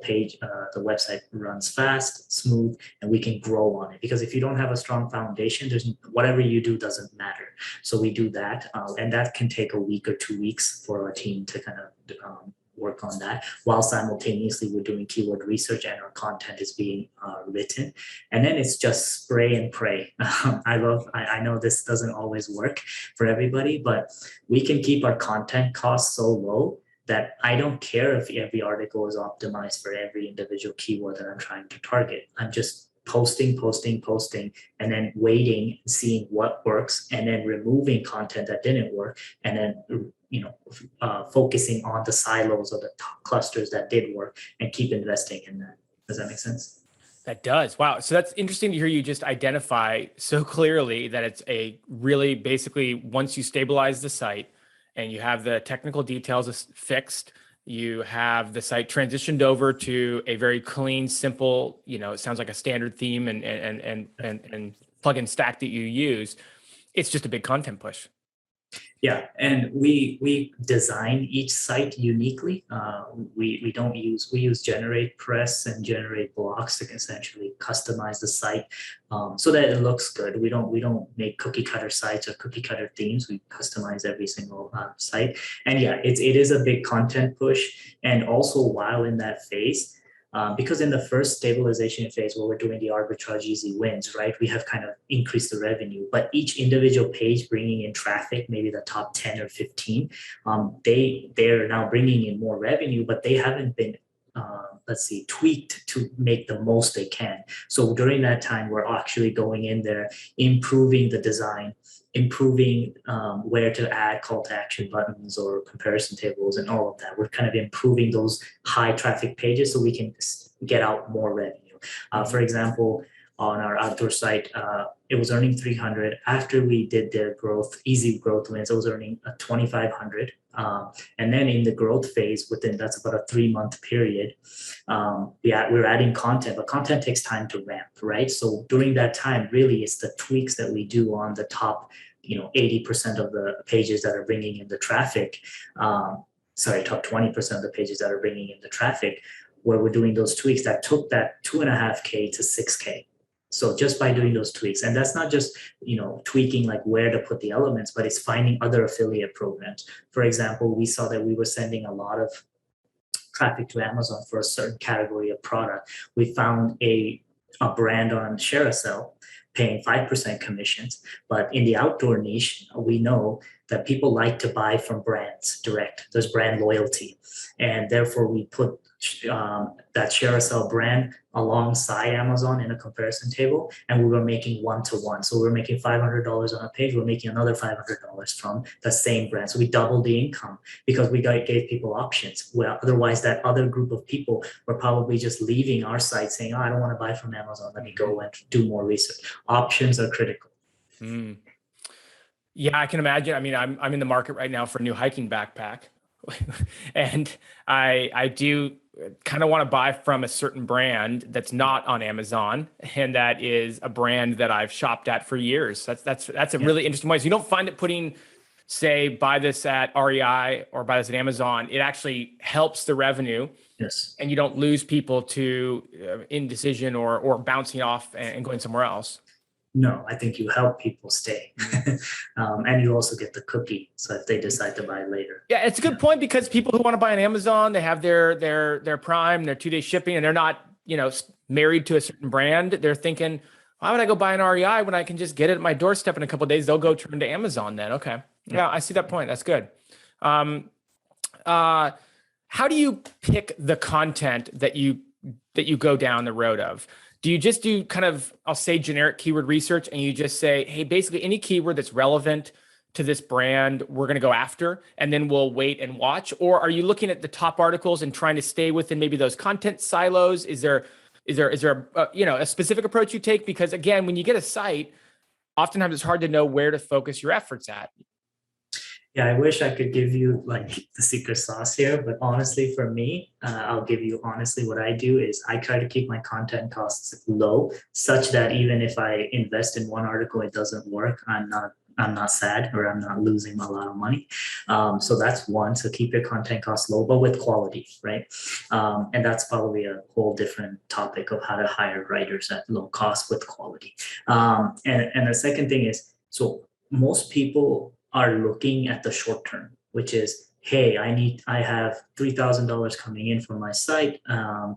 website runs fast, smooth, and we can grow on it. Because if you don't have a strong foundation, there's whatever you do doesn't matter. So we do that, and that can take a week or 2 weeks for our team to kind of work on that while simultaneously we're doing keyword research and our content is being written. And then it's just spray and pray. I know this doesn't always work for everybody, but we can keep our content costs so low that I don't care if every article is optimized for every individual keyword that I'm trying to target. I'm just posting, and then waiting, seeing what works, and then removing content that didn't work, and then focusing on the silos or the top clusters that did work and keep investing in that. Does that make sense? That does. Wow. So that's interesting to hear you just identify so clearly that it's a really basically once you stabilize the site and you have the technical details fixed, you have the site transitioned over to a very clean, simple, it sounds like a standard theme and plug and stack that you use. It's just a big content push. Yeah, and we design each site uniquely. We use Generate Press and Generate Blocks to essentially customize the site so that it looks good. We don't make cookie cutter sites or cookie cutter themes. We customize every single site. And yeah, it is a big content push. And also while in that phase, because in the first stabilization phase where we're doing the arbitrage easy wins, right, we have kind of increased the revenue, but each individual page bringing in traffic, maybe the top 10 or 15, they're now bringing in more revenue, but they haven't been tweaked to make the most they can. So during that time, we're actually going in there, improving the design, improving where to add call to action buttons or comparison tables and all of that. We're kind of improving those high traffic pages so we can get out more revenue. For example, on our outdoor site, it was earning 300. After we did the easy growth wins, it was earning 2,500. And then in the growth phase, that's about a 3-month period, we're adding content, but content takes time to ramp, right? So during that time, really, it's the tweaks that we do on the top, 80% of the pages that are bringing in the traffic. Top 20% of the pages that are bringing in the traffic, where we're doing those tweaks that took that 2.5K to 6K. So just by doing those tweaks, and that's not just, tweaking like where to put the elements, but it's finding other affiliate programs. For example, we saw that we were sending a lot of traffic to Amazon for a certain category of product. We found a brand on ShareASell paying 5% commissions, but in the outdoor niche, we know that people like to buy from brands direct. There's brand loyalty. And therefore we put that share or sell brand alongside Amazon in a comparison table, and we were making one-to-one. So we're making $500 on a page, we're making another $500 from the same brand. So we doubled the income because we gave people options. Well, otherwise that other group of people were probably just leaving our site saying, oh, I don't want to buy from Amazon, let me go and do more research. Options are critical. Mm. Yeah, I can imagine. I mean, I'm in the market right now for a new hiking backpack. And I do kind of want to buy from a certain brand that's not on Amazon, and that is a brand that I've shopped at for years. That's a really interesting way. So you don't find it putting, say, buy this at REI or buy this at Amazon. It actually helps the revenue. Yes. And you don't lose people to indecision or bouncing off and going somewhere else. No, I think you help people stay. And you also get the cookie. So if they decide to buy later. Yeah, it's a good point, because people who want to buy on Amazon, they have their Prime, their 2-day shipping, and they're not, married to a certain brand. They're thinking, why would I go buy an REI when I can just get it at my doorstep in a couple of days? They'll go turn to Amazon then. Okay. Yeah, I see that point. That's good. How do you pick the content that you go down the road of? Do you just do kind of, I'll say, generic keyword research, and you just say, hey, basically any keyword that's relevant to this brand, we're going to go after, and then we'll wait and watch? Or are you looking at the top articles and trying to stay within maybe those content silos? Is there a specific approach you take? Because again, when you get a site, oftentimes it's hard to know where to focus your efforts at. Yeah, I wish I could give you like the secret sauce here, but honestly, for me, I'll give you honestly what I do is I try to keep my content costs low, such that even if I invest in one article, it doesn't work, I'm not sad, or I'm not losing a lot of money. So that's one. So keep your content costs low, but with quality, right? And that's probably a whole different topic of how to hire writers at low cost with quality. And the second thing is, so most people are looking at the short term, which is, hey, I have $3,000 coming in from my site. I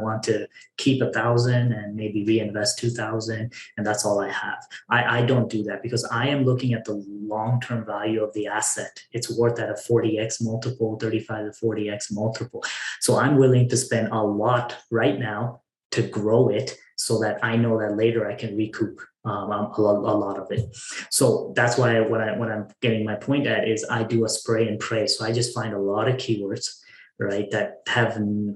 want to keep 1,000 and maybe reinvest 2,000, and that's all I have. I don't do that, because I am looking at the long-term value of the asset. It's worth at a 40x multiple, 35 to 40x multiple. So I'm willing to spend a lot right now to grow it, so that I know that later I can recoup a lot of it. So that's why what I'm getting my point at is I do a spray and pray. So I just find a lot of keywords, right, that have, I'm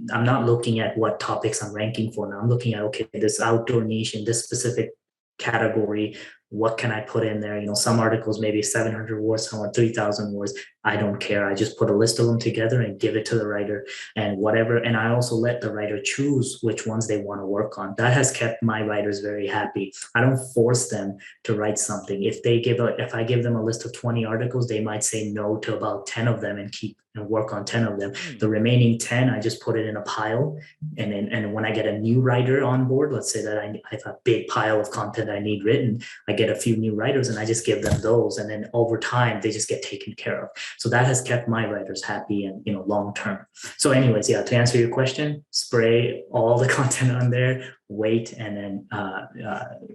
not looking at what topics I'm ranking for now. I'm looking at, okay, this outdoor niche in this specific category, what can I put in there? Some articles maybe 700 words, some are 3,000 words. I don't care. I just put a list of them together and give it to the writer and whatever. And I also let the writer choose which ones they want to work on. That has kept my writers very happy. I don't force them to write something. If I give them a list of 20 articles, they might say no to about 10 of them and work on 10 of them. The remaining 10, I just put it in a pile. And when I get a new writer on board, let's say that I have a big pile of content I need written, I get a few new writers and I just give them those. And then over time, they just get taken care of. So that has kept my writers happy and, long term. So anyways, yeah, to answer your question, spray all the content on there, wait, and then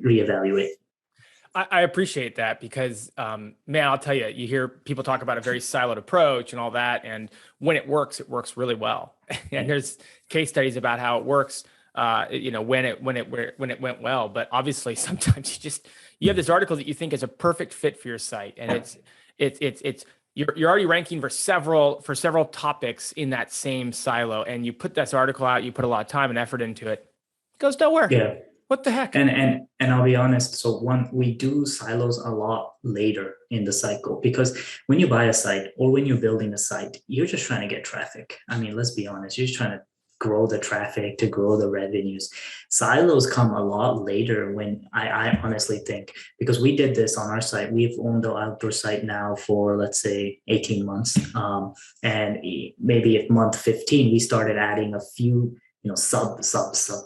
reevaluate. I appreciate that, because, man, I'll tell you, you hear people talk about a very siloed approach and all that. And when it works really well. And there's case studies about how it works, when it went well. But obviously sometimes you have this article that you think is a perfect fit for your site. And you're already ranking for several topics in that same silo. And you put this article out, you put a lot of time and effort into it. It goes nowhere. Yeah. What the heck? And I'll be honest. So we do silos a lot later in the cycle, because when you buy a site or when you're building a site, you're just trying to get traffic. I mean, let's be honest. You're just trying to grow the traffic, to grow the revenues. Silos come a lot later, when I honestly think, because we did this on our site. We've owned the outdoor site now for, let's say, 18 months. And maybe at month 15, we started adding a few sub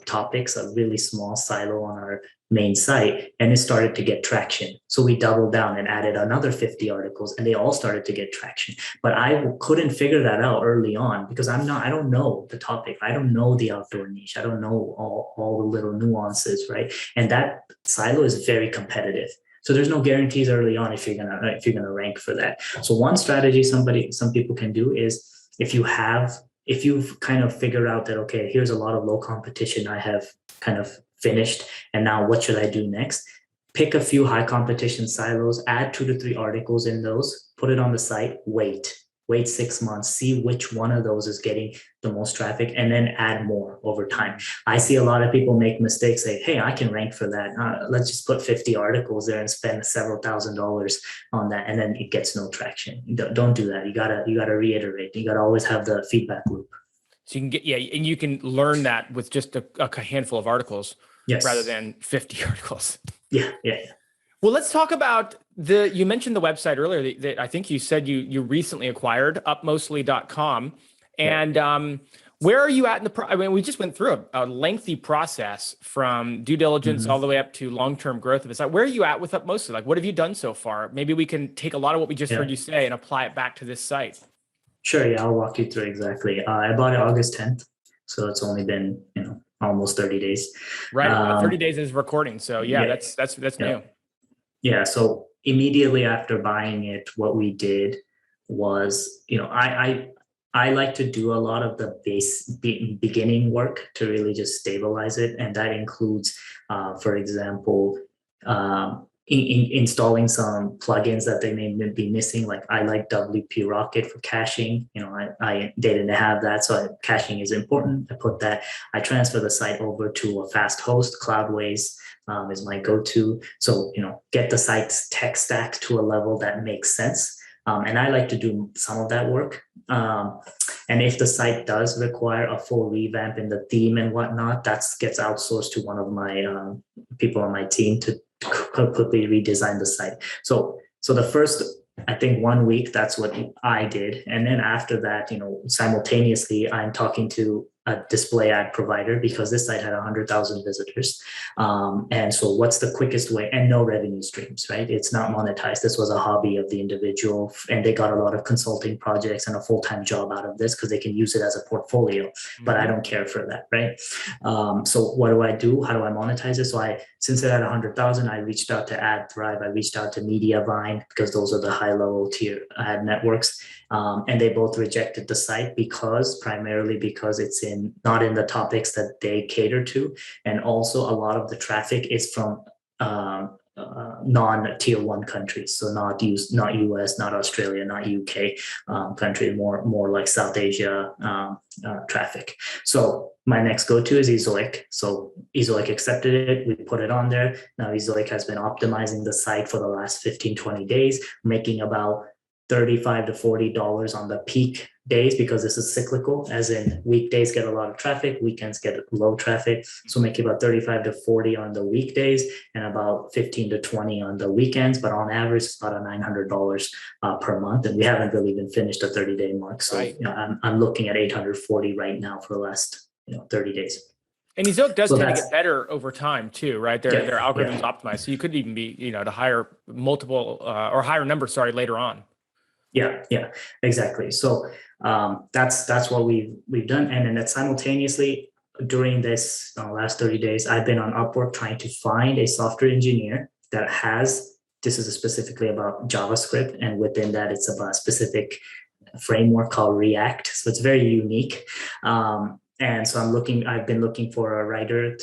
topics, a really small silo on our main site, and it started to get traction. So we doubled down and added another 50 articles, and they all started to get traction. But I couldn't figure that out early on, because I don't know the topic. I don't know the outdoor niche. I don't know all the little nuances, right? And that silo is very competitive. So there's no guarantees early on if you're gonna rank for that. So one strategy some people can do is if you've kind of figured out that, okay, here's a lot of low competition I have kind of finished, and now what should I do next? Pick a few high competition silos, add 2 to 3 articles in those, put it on the site, wait 6 months, see which one of those is getting the most traffic, and then add more over time. I see a lot of people make mistakes, say, hey, I can rank for that. Let's just put 50 articles there and spend several $1,000s on that, and then it gets no traction. Don't do that. You gotta reiterate. You gotta always have the feedback loop. So you can get, yeah, and you can learn that with just a handful of articles rather Yes. than 50 articles. Yeah. Well, let's talk about you mentioned the website earlier that I think you said you recently acquired, upmostly.com. And where are you at in I mean, we just went through a lengthy process from due diligence all the way up to long-term growth of the site. Where are you at with Upmostly? Like, what have you done so far? Maybe we can take a lot of what we just heard you say and apply it back to this site. Sure. Yeah, I'll walk you through exactly. I bought it August 10th, so it's only been almost 30 days. Right. 30 days is recording. So yeah, that's new. Yeah. So immediately after buying it, what we did was, I like to do a lot of the beginning work to really just stabilize it, and that includes, for example, installing some plugins that they may be missing. Like I like WP Rocket for caching. They didn't have that, so caching is important. I put that. I transfer the site over to a fast host. Cloudways is my go-to. So get the site's tech stack to a level that makes sense. And I like to do some of that work. And if the site does require a full revamp in the theme and whatnot, that gets outsourced to one of my people on my team to quickly redesign the site. So the first, I think 1 week, that's what I did. And then after that, simultaneously, I'm talking to a display ad provider because this site had 100,000 visitors. And so what's the quickest way? And no revenue streams, right? It's not monetized. This was a hobby of the individual, and they got a lot of consulting projects and a full-time job out of this because they can use it as a portfolio, but I don't care for that, right? So what do I do? How do I monetize it? So since it had 100,000, I reached out to AdThrive. I reached out to Mediavine because those are the high-level tier ad networks. And they both rejected the site primarily because it's not in the topics that they cater to. And also a lot of the traffic is from non-tier 1 countries. So not US, not Australia, not UK country, more like South Asia traffic. So my next go-to is Ezoic. So Ezoic accepted it. We put it on there. Now Ezoic has been optimizing the site for the last 15, 20 days, making about $35 to $40 on the peak days, because this is cyclical, as in weekdays get a lot of traffic, weekends get low traffic. So make about 35 to 40 on the weekdays and about 15 to 20 on the weekends. But on average, it's about $900 per month. And we haven't really even finished the 30-day mark. So I'm looking at 840 right now for the last 30 days. And Ezoic does tend to get better over time too, right? Their algorithms optimized. So you could even be, to hire multiple or higher numbers, later on. Yeah, exactly. So that's what we've done. And then that simultaneously during this last 30 days, I've been on Upwork trying to find a software engineer that this is specifically about JavaScript. And within that, it's about a specific framework called React. So it's very unique. And so I've been looking for a writer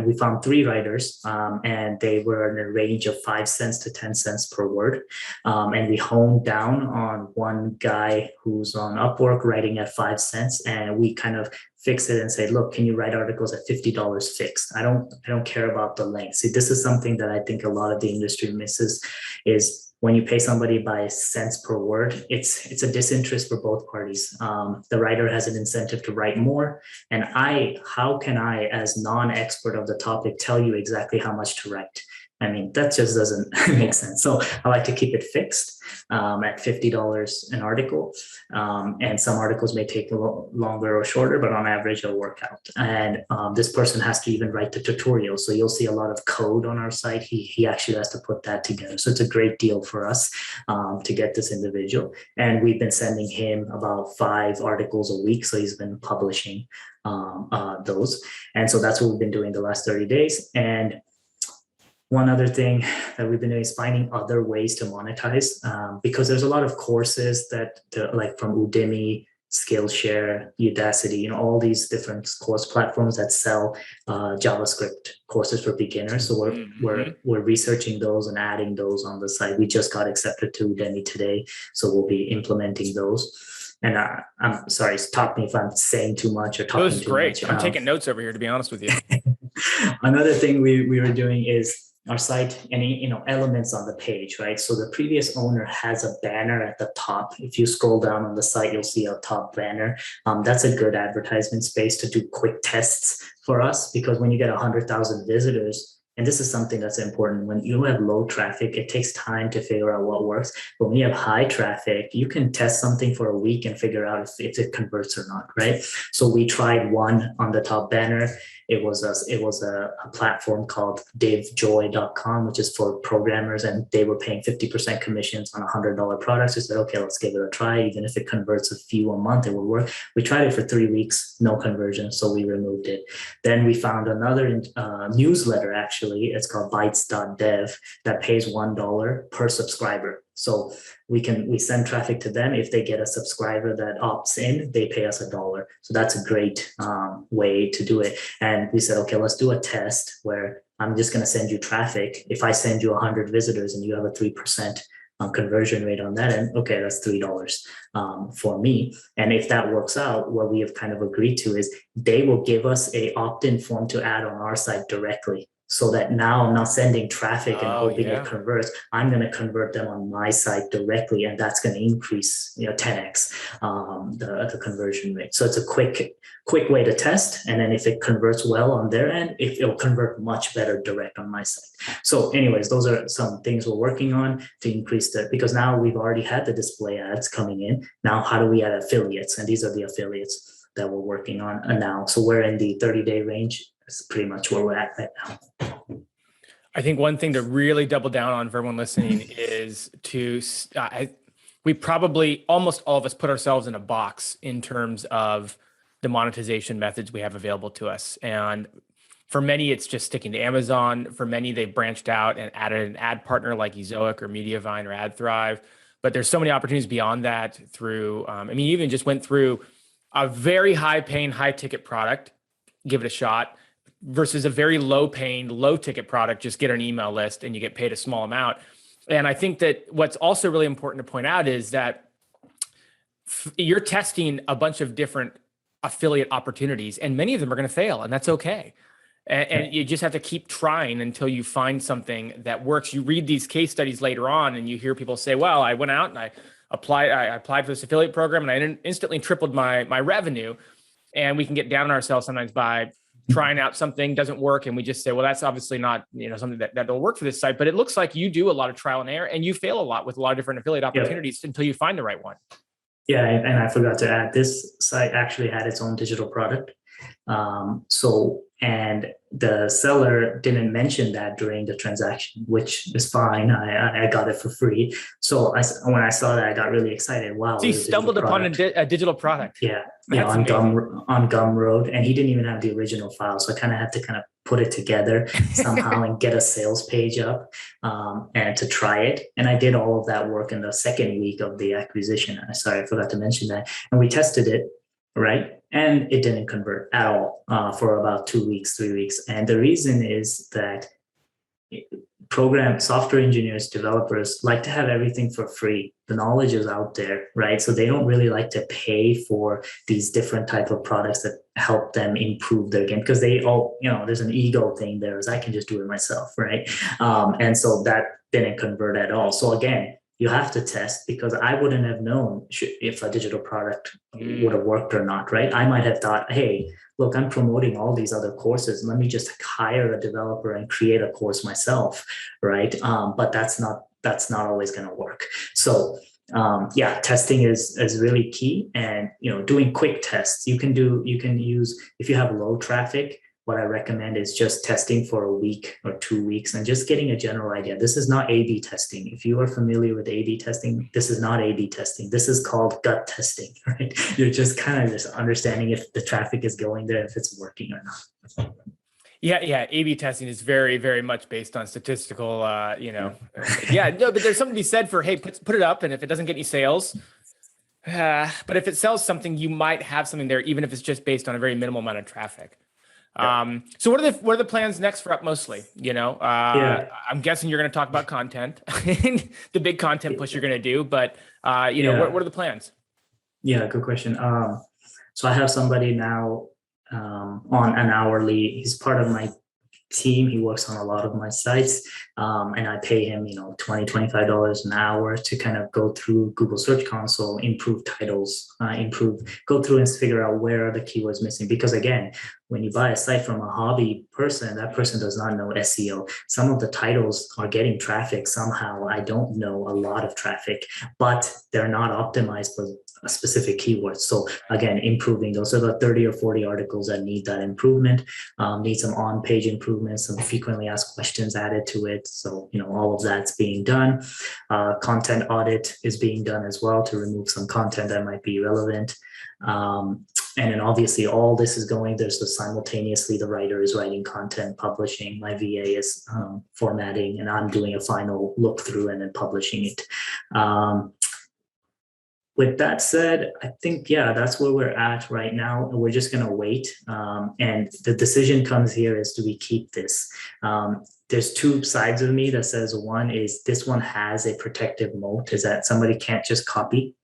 we found 3 writers, and they were in a range of 5 cents to 10 cents per word. And we honed down on one guy who's on Upwork writing at 5 cents. And we kind of fix it and say, look, can you write articles at $50 fixed? I don't care about the length. See, this is something that I think a lot of the industry misses, is when you pay somebody by cents per word, it's a disinterest for both parties. The writer has an incentive to write more. And how can I, as non-expert of the topic, tell you exactly how much to write? I mean, that just doesn't make sense. So I like to keep it fixed at $50 an article. And some articles may take a little longer or shorter, but on average, it'll work out. And this person has to even write the tutorial. So you'll see a lot of code on our site. He actually has to put that together. So it's a great deal for us to get this individual. And we've been sending him about 5 articles a week. So he's been publishing those. And so that's what we've been doing the last 30 days. And one other thing that we've been doing is finding other ways to monetize, because there's a lot of courses that like from Udemy, Skillshare, Udacity, all these different course platforms that sell JavaScript courses for beginners. So we're researching those and adding those on the site. We just got accepted to Udemy today, so we'll be implementing those. And I'm sorry, stop me if I'm saying too much or talking too much. I'm taking notes over here, to be honest with you. Another thing we were doing is our site, any elements on the page, right? So the previous owner has a banner at the top. If you scroll down on the site, you'll see a top banner. That's a good advertisement space to do quick tests for us, because when you get 100,000 visitors, and this is something that's important, when you have low traffic, it takes time to figure out what works. But when you have high traffic, you can test something for a week and figure out if it converts or not, right? So we tried one on the top banner. It was a platform called DaveJoy.com, which is for programmers, and they were paying 50% commissions on $100 products. We said, okay, let's give it a try. Even if it converts a few a month, it will work. We tried it for 3 weeks, no conversion, so we removed it. Then we found another newsletter, actually. It's called Bytes.dev, that pays $1 per subscriber. So we send traffic to them. If they get a subscriber that opts in, they pay us $1. So that's a great way to do it. And we said, okay, let's do a test where I'm just going to send you traffic. If I send you 100 visitors and you have a 3% conversion rate on that, and okay, that's $3 for me. And if that works out, what we have kind of agreed to is they will give us a opt-in form to add on our site directly. So that now I'm not sending traffic and hoping it converts. I'm going to convert them on my site directly, and that's going to increase 10x the conversion rate. So it's a quick way to test, and then if it converts well on their end, it'll convert much better direct on my site. So anyways, those are some things we're working on to increase that, because now we've already had the display ads coming in. Now how do we add affiliates? And these are the affiliates that we're working on now. So we're in the 30-day range. That's pretty much where we're at right now. I think one thing to really double down on for everyone listening is we probably, almost all of us, put ourselves in a box in terms of the monetization methods we have available to us. And for many, it's just sticking to Amazon. For many, they've branched out and added an ad partner like Ezoic or Mediavine or AdThrive. But there's so many opportunities beyond that through, even just went through a very high paying, high ticket product, give it a shot, versus a very low paying, low ticket product, just get an email list and you get paid a small amount. And I think that what's also really important to point out is that you're testing a bunch of different affiliate opportunities, and many of them are going to fail, and that's okay. And you just have to keep trying until you find something that works. You read these case studies later on and you hear people say, well, I went out and I applied for this affiliate program and I instantly tripled my revenue. And we can get down on ourselves sometimes by trying out something, doesn't work, and we just say, well, that's obviously not something that'll work for this site. But it looks like you do a lot of trial and error, and you fail a lot with a lot of different affiliate opportunities until you find the right one. Yeah, and I forgot to add, this site actually had its own digital product. And the seller didn't mention that during the transaction, which is fine. I got it for free. So when I saw that, I got really excited. Wow. So he stumbled upon a digital product. Yeah. On Gumroad, and he didn't even have the original file. So I kind of had to put it together somehow and get a sales page up and to try it. And I did all of that work in the second week of the acquisition. Sorry, I forgot to mention that. And we tested it, right? And it didn't convert at all for about 2 weeks, 3 weeks. And the reason is that software engineers, developers like to have everything for free. The knowledge is out there, right? So they don't really like to pay for these different type of products that help them improve their game, because they all, there's an ego thing there, as I can just do it myself, right? And so that didn't convert at all. So again, you have to test, because I wouldn't have known if a digital product would have worked or not, right? I might have thought, hey, look, I'm promoting all these other courses. Let me just hire a developer and create a course myself, right? But that's not always going to work. So testing is really key, and doing quick tests. You can use, if you have low traffic, what I recommend is just testing for a week or 2 weeks and just getting a general idea. This is not A/B testing. If you are familiar with A/B testing, this is not A/B testing. This is called gut testing, right? You're just kind of just understanding if the traffic is going there, if it's working or not. Yeah. A/B testing is very, very much based on statistical, yeah, no, but there's something to be said for, hey, put it up, and if it doesn't get any sales, but if it sells something, you might have something there, even if it's just based on a very minimal amount of traffic. Yeah. So what are the plans next for Upmostly? Yeah. I'm guessing you're going to talk about content, the big content push you're going to do, but Yeah. what are the plans? Yeah, good question. So I have somebody now on an hourly. He's part of my team. He works on a lot of my sites, and I pay him, $20, $25 an hour to kind of go through Google Search Console, improve titles, go through and figure out where are the keywords missing. Because again, when you buy a site from a hobby person, that person does not know SEO. Some of the titles are getting traffic somehow. I don't know a lot of traffic, but they're not optimized for a specific keyword. So again, improving those are the 30 or 40 articles that need that improvement, need some on-page improvements, some frequently asked questions added to it. So, all of that's being done. Content audit is being done as well to remove some content that might be irrelevant. And then obviously all this is going, there's simultaneously the writer is writing content, publishing, my VA is formatting, and I'm doing a final look through and then publishing it. With that said, I think, yeah, that's where we're at right now. We're just going to wait. And the decision comes here is, do we keep this? There's two sides of me that says, one is this one has a protective moat, is that somebody can't just copy.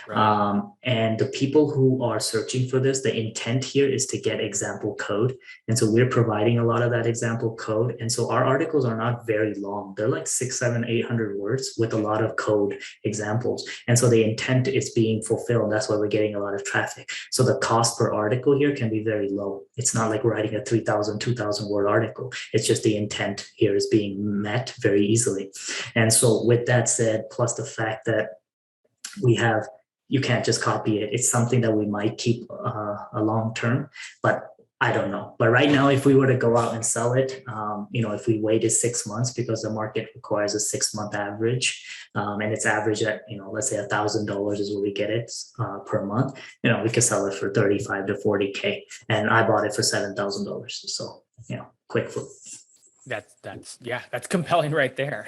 Right. And the people who are searching for this, the intent here is to get example code. And so we're providing a lot of that example code. And so our articles are not very long. They're like 6, 7, 800 words with a lot of code examples. And so the intent is being fulfilled. That's why we're getting a lot of traffic. So the cost per article here can be very low. It's not like writing a 3,000, 2,000 word article. It's just the intent here is being met very easily. And so with that said, plus the fact that you can't just copy it. It's something that we might keep a long term, but I don't know. But right now, if we were to go out and sell it, if we waited 6 months, because the market requires a 6-month average, and it's average at, let's say $1,000 is where we get it per month, we could sell it for 35 to 40K. And I bought it for $7,000. So, quick flip. That's compelling right there.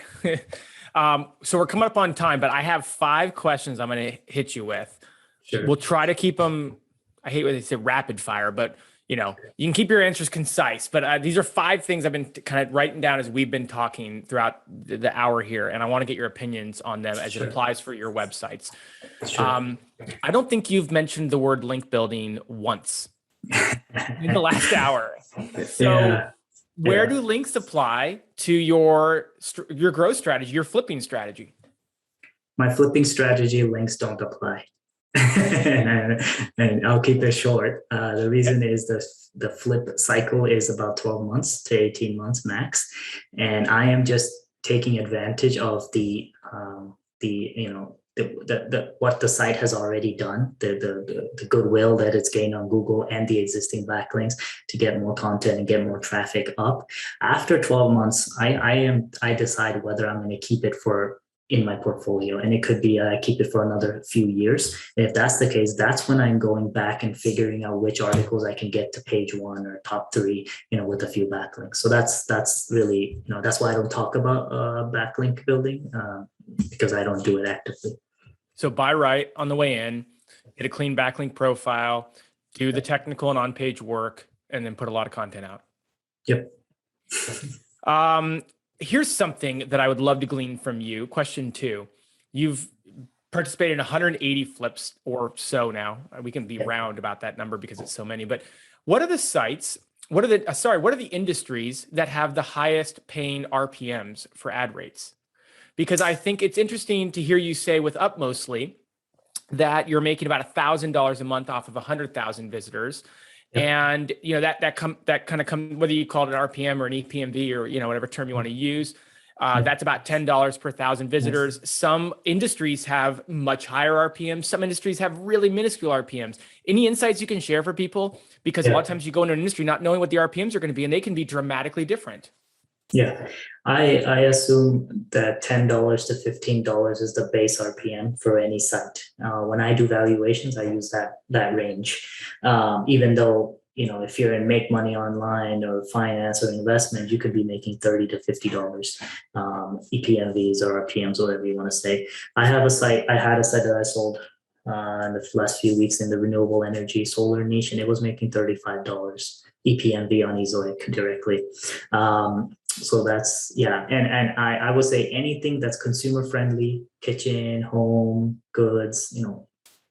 So we're coming up on time, but I have 5 questions I'm going to hit you with. Sure. We'll try to keep them. I hate when they say rapid fire, but you can keep your answers concise. But these are 5 things I've been kind of writing down as we've been talking throughout the hour here, and I want to get your opinions on them as Sure. it applies for your websites. Sure. I don't think you've mentioned the word link building once in the last hour. So. Yeah. Where do links apply to your growth strategy, your flipping strategy? My flipping strategy, links don't apply. and I'll keep it short. The reason is the flip cycle is about 12 months to 18 months max. And I am just taking advantage of what the site has already done, the goodwill that it's gained on Google and the existing backlinks to get more content and get more traffic up. After 12 months, I decide whether I'm going to keep it in my portfolio, and it could be I keep it for another few years. And if that's the case, that's when I'm going back and figuring out which articles I can get to page 1 or top 3, with a few backlinks. So that's really, that's why I don't talk about backlink building, because I don't do it actively. So buy right on the way in, get a clean backlink profile, do the technical and on-page work, and then put a lot of content out. Yep. Here's something that I would love to glean from you. Question 2, you've participated in 180 flips or so now. We can be round about that number because it's so many, but what are the sites, what are the industries that have the highest paying RPMs for ad rates? Because I think it's interesting to hear you say with Upmostly that you're making about $1,000 a month off of 100,000 visitors. And that kind of come, whether you call it an RPM or an EPMV or whatever term you want to use, that's about $10 per 1,000 visitors. Some industries have much higher RPMs. Some industries have really minuscule RPMs. Any insights you can share for people? Because a lot of times you go into an industry not knowing what the RPMs are going to be, and they can be dramatically different. Yeah, I assume that $10 to $15 is the base RPM for any site. When I do valuations, I use that range, even though if you're in make money online or finance or investment, you could be making $30 to $50 EPMVs or RPMs, whatever you want to say. I had a site that I sold in the last few weeks in the renewable energy solar niche, and it was making $35 EPMV on Ezoic directly. So that's, yeah. And I would say anything that's consumer friendly, kitchen, home, goods,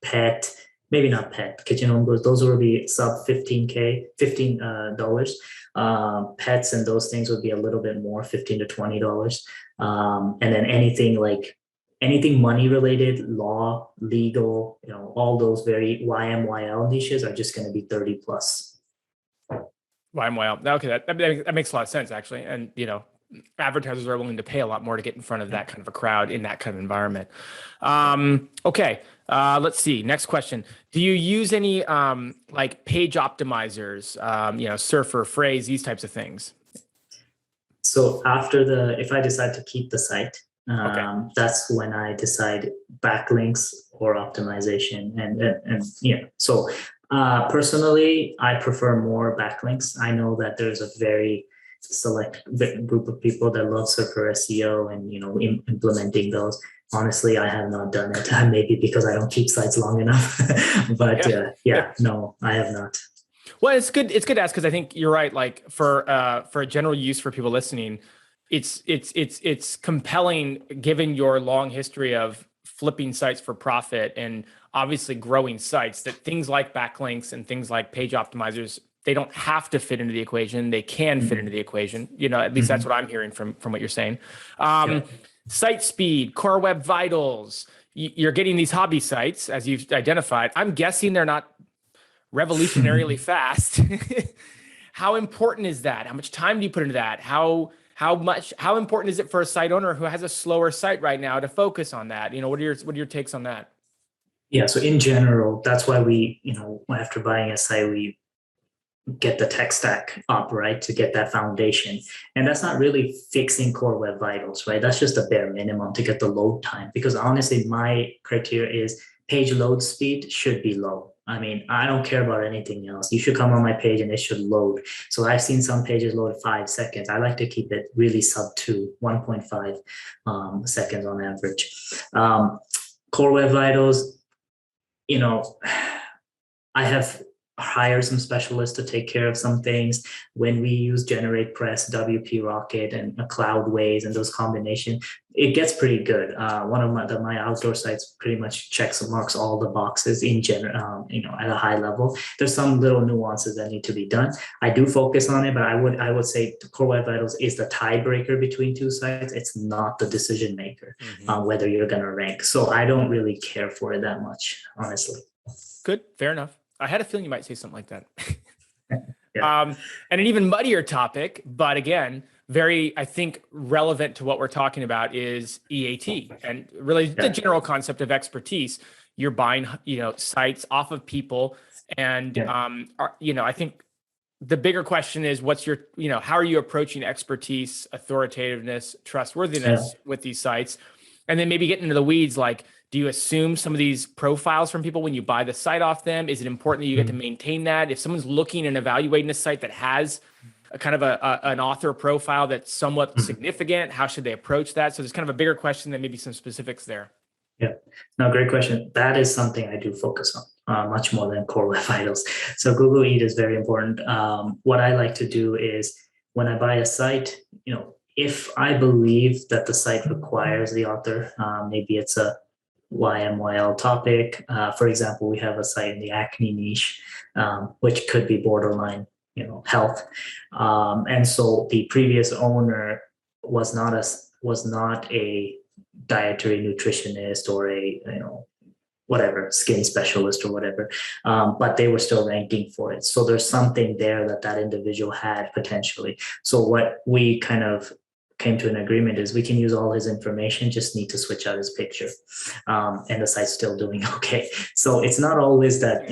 pet, maybe not pet, kitchen, home goods, those would be sub 15K, $15. Pets and those things would be a little bit more, $15 to $20. And then anything money related, law, legal, all those very YMYL niches are just going to be 30 plus. YMYL. Okay, that makes a lot of sense, actually. And, advertisers are willing to pay a lot more to get in front of that kind of a crowd in that kind of environment. Okay, let's see. Next question. Do you use any like page optimizers, Surfer, Phrase, these types of things? So if I decide to keep the site, that's when I decide backlinks or optimization. And so personally, I prefer more backlinks. I know that there's a very select group of people that love Surfer SEO and implementing those. Honestly, I have not done it. Maybe because I don't keep sites long enough. But no, I have not. Well, it's good to ask, because I think you're right. Like for a general use for people listening, it's compelling given your long history of flipping sites for profit and obviously growing sites, that things like backlinks and things like page optimizers, they don't have to fit into the equation. They can fit into the equation. At least that's what I'm hearing from what you're saying. Site speed, core web vitals. You're getting these hobby sites, as you've identified. I'm guessing they're not revolutionarily fast. How important is that? How much time do you put into that? How important is it for a site owner who has a slower site right now to focus on that? What are your takes on that? Yeah, so in general, that's why we, after buying a site, we get the tech stack up, right, to get that foundation. And that's not really fixing core web vitals, right? That's just a bare minimum to get the load time. Because honestly, my criteria is page load speed should be low. I mean, I don't care about anything else. You should come on my page and it should load. So I've seen some pages load 5 seconds. I like to keep it really sub 2, 1.5 seconds on average. Core web vitals, I have hired some specialists to take care of some things. When we use Generate Press, WP Rocket, and Cloudways and those combinations, it gets pretty good. One of my outdoor sites pretty much marks all the boxes in general, at a high level. There's some little nuances that need to be done. I do focus on it, but I would say Core Web Vitals is the tiebreaker between two sites. It's not the decision maker whether you're going to rank. So I don't really care for it that much, honestly. Good, fair enough. I had a feeling you might say something like that. And an even muddier topic, but again, very, I think, relevant to what we're talking about is EAT, and really the general concept of expertise. You're buying, sites off of people, and I think the bigger question is, what's your, how are you approaching expertise, authoritativeness, trustworthiness with these sites? And then maybe getting into the weeds, like, do you assume some of these profiles from people when you buy the site off them? Is it important that you get to maintain that? If someone's looking and evaluating a site that has a kind of an author profile that's somewhat significant, how should they approach that? So there's kind of a bigger question than maybe some specifics there. Yeah, no, great question. That is something I do focus on much more than core web vitals. So Google EAT is very important. What I like to do is when I buy a site, if I believe that the site requires the author, maybe it's a YMYL topic. For example, we have a site in the acne niche, which could be borderline, health. And so the previous owner was not a dietary nutritionist or a, whatever, skin specialist or whatever, but they were still ranking for it. So there's something there that individual had potentially. So what we kind of came to an agreement is we can use all his information, just need to switch out his picture, and the site's still doing okay. So it's not always that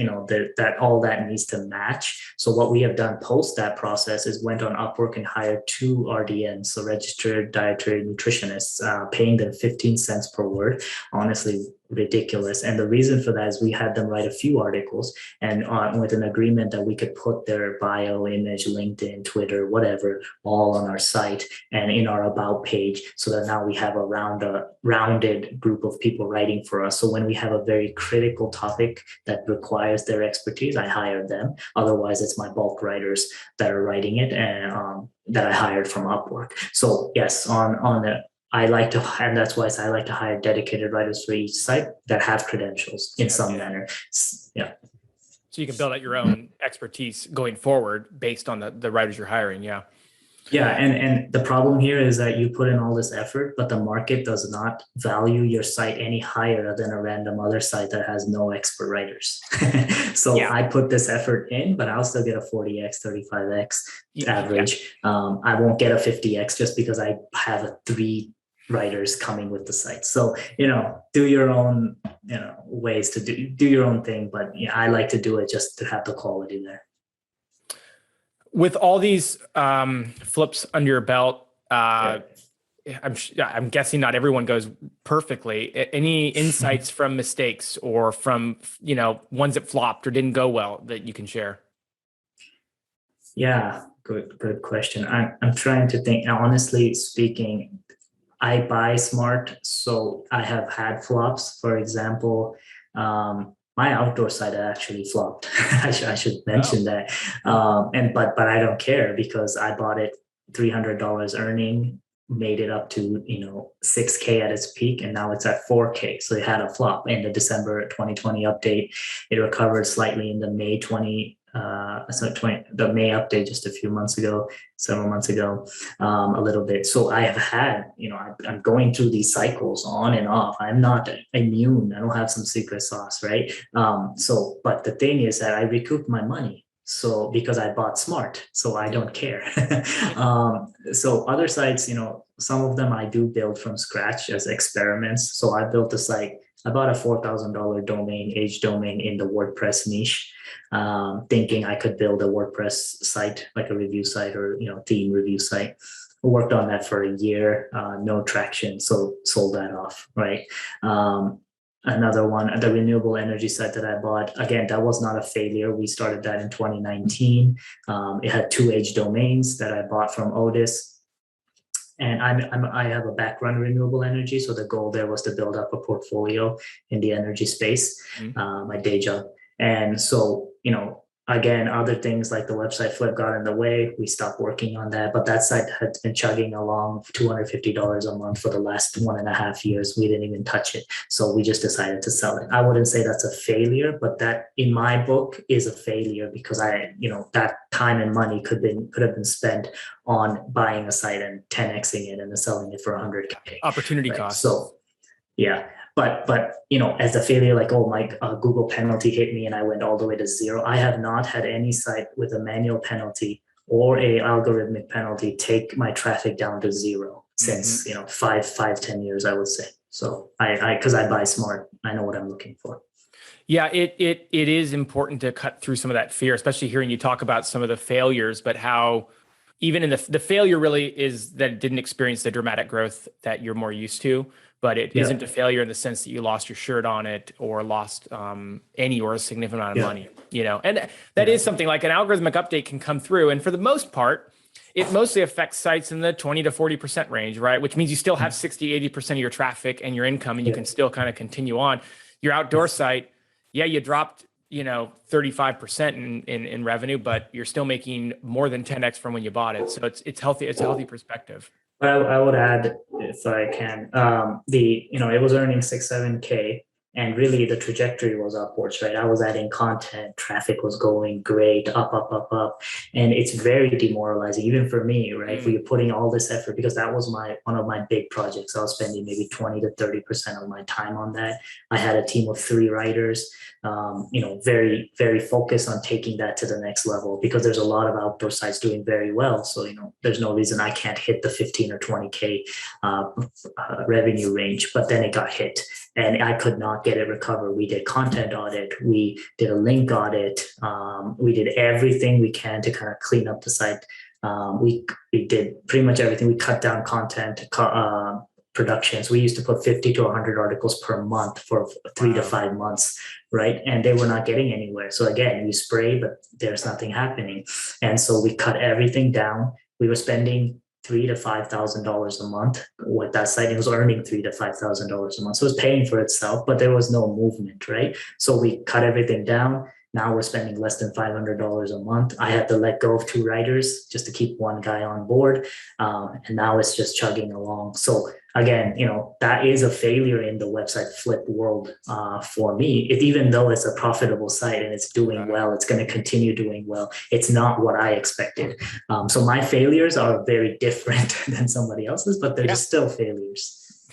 that all that needs to match. So what we have done post that process is went on Upwork and hired 2 RDNs, so registered dietary nutritionists, paying them 15 cents per word. Honestly, ridiculous. And the reason for that is we had them write a few articles, and with an agreement that we could put their bio, image, LinkedIn, Twitter, whatever, all on our site and in our about page, so that now we have a rounded group of people writing for us. So when we have a very critical topic that requires their expertise, I hire them. Otherwise, it's my bulk writers that are writing it, and that I hired from Upwork. So yes, on the I like to, and that's why I like to hire dedicated writers for each site that have credentials in some manner. Yeah. So you can build out your own expertise going forward based on the writers you're hiring. Yeah. Yeah, and the problem here is that you put in all this effort, but the market does not value your site any higher than a random other site that has no expert writers. So yeah. I put this effort in, but I'll still get a 40x, 35x average. Yeah. I won't get a 50x just because I have 3 writers coming with the site. So, do your own, ways to do your own thing. But yeah, I like to do it just to have the quality there. With all these flips under your belt, I'm guessing not everyone goes perfectly. Any insights from mistakes or from ones that flopped or didn't go well that you can share? Yeah, good question. I'm trying to think. Honestly speaking, I buy smart, so I have had flops. For example, my outdoor site actually flopped. I should mention that. But I don't care because I bought it $300 earning, made it up to 6K at its peak, and now it's at 4K. So it had a flop in the December 2020 update. It recovered slightly in the May the May update just several months ago, a little bit. So I have had, I'm going through these cycles on and off. I'm not immune. I don't have some secret sauce, right? But the thing is that I recouped my money. So because I bought smart, so I don't care. So other sites, some of them I do build from scratch as experiments. So I built a site. I bought a $4,000 domain, age domain in the WordPress niche, thinking I could build a WordPress site, like a review site or theme review site. I worked on that for a year, no traction, so sold that off, right? Another one, the renewable energy site that I bought, again, that was not a failure. We started that in 2019. It had 2 age domains that I bought from Otis. And I have a background in renewable energy. So the goal there was to build up a portfolio in the energy space, my day job. And so, again, other things like the website flip got in the way. We stopped working on that. But that site had been chugging along $250 a month for the last 1.5 years. We didn't even touch it. So we just decided to sell it. I wouldn't say that's a failure, but that in my book is a failure because that time and money could have been spent on buying a site and 10xing it and then selling it for 100K. Opportunity cost. So yeah. But as a failure, like, oh, my Google penalty hit me and I went all the way to 0. I have not had any site with a manual penalty or a algorithmic penalty take my traffic down to 0 since 10 years, I would say. So because I buy smart, I know what I'm looking for. Yeah, it is important to cut through some of that fear, especially hearing you talk about some of the failures, but how even in the failure really is that it didn't experience the dramatic growth that you're more used to. But it isn't a failure in the sense that you lost your shirt on it or lost any or a significant amount of money, and that is something like an algorithmic update can come through. And for the most part, it mostly affects sites in the 20 to 40% range, right? Which means you still have 60, 80% of your traffic and your income, and you can still kind of continue on. Your outdoor site, you dropped, 35% in revenue, but you're still making more than 10x from when you bought it. So it's healthy. It's a healthy perspective. I would add, if I can, it was earning 6-7K, and really the trajectory was upwards, right? I was adding content, traffic was going great, up, and it's very demoralizing, even for me, right? If you're putting all this effort, because that was one of my big projects. I was spending maybe 20 to 30% of my time on that. I had a team of 3 writers. Very, very focused on taking that to the next level because there's a lot of outdoor sites doing very well. So, there's no reason I can't hit the 15 or 20K revenue range, but then it got hit and I could not get it recovered. We did content audit. We did a link audit. We did everything we can to kind of clean up the site. We did pretty much everything. We cut down content, productions. We used to put 50 to 100 articles per month for 3 to 5 months, right? And they were not getting anywhere. So again, you spray, but there's nothing happening. And so we cut everything down. We were spending $3,000 to $5,000 a month with that site. It was earning $3,000 to $5,000 a month. So it was paying for itself, but there was no movement, right? So we cut everything down. Now we're spending less than $500 a month. I had to let go of 2 writers just to keep one guy on board. And now it's just chugging along. So again, that is a failure in the website flip world for me. Even though it's a profitable site and it's doing well, it's going to continue doing well. It's not what I expected. So my failures are very different than somebody else's, but they're just still failures.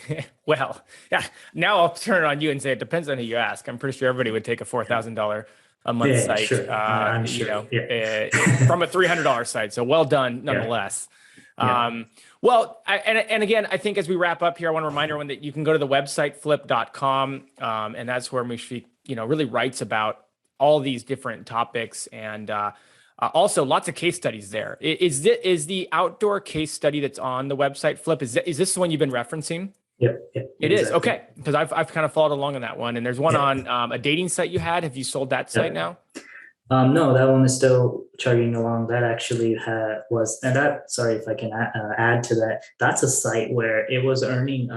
Well, yeah. Now I'll turn it on you and say it depends on who you ask. I'm pretty sure everybody would take a $4,000 a month site, sure. I'm sure. From a $300 site. So well done, nonetheless. Yeah. Well, and again, I think as we wrap up here, I want to remind everyone that you can go to the website flip.com, and that's where Mushfiq, really writes about all these different topics, and also lots of case studies there. Is the outdoor case study that's on the website Flip? Is this the one you've been referencing? Yep. It is. Okay. Because I've kind of followed along on that one. And there's one on a dating site you had. Have you sold that site now? No, that one is still chugging along. That actually was, and sorry if I can add to that. That's a site where it was earning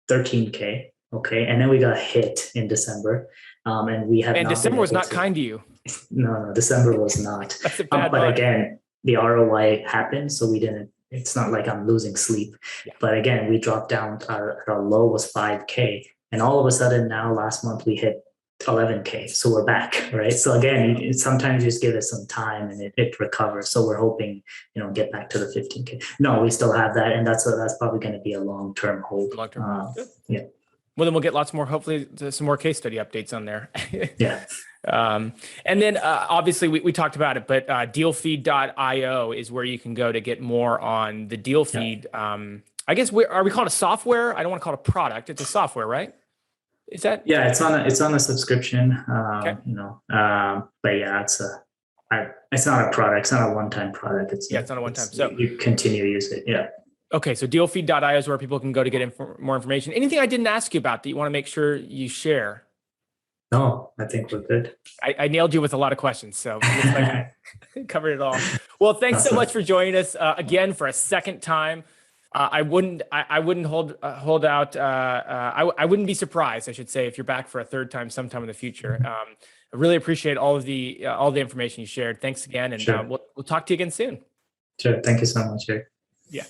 13K. Okay. And then we got hit in December. And we have and December was not kind to you. No, December was not. That's a bad but month. again, the ROI happened. So we didn't. It's not like I'm losing sleep, but again, we dropped down. Our low was 5K, and all of a sudden now, last month we hit 11K. So we're back, right? So again, sometimes you just give it some time and it recovers. So we're hoping, get back to the 15K. No, we still have that, and that's probably going to be a long-term hold. Yeah. Well, then we'll get lots more, hopefully, some more case study updates on there. Yeah. And then obviously we talked about it, but DealFeed.io is where you can go to get more on the DealFeed. I guess are we calling it a software? I don't want to call it a product. It's a software, right? Is that? Yeah, it's on a subscription. Okay. But yeah, it's not a product. It's not a one-time product. It's not a one-time. So you continue to use it. Yeah. Okay, so DealFeed.io is where people can go to get more information. Anything I didn't ask you about that you want to make sure you share? No, I think we're good. I nailed you with a lot of questions, so it looks like I covered it all. Well, thanks so much for joining us again for a second time. I wouldn't hold out. I wouldn't be surprised, I should say, if you're back for a third time sometime in the future. I really appreciate all the information you shared. Thanks again, and we'll talk to you again soon. Sure. Thank you so much, Eric. Yeah.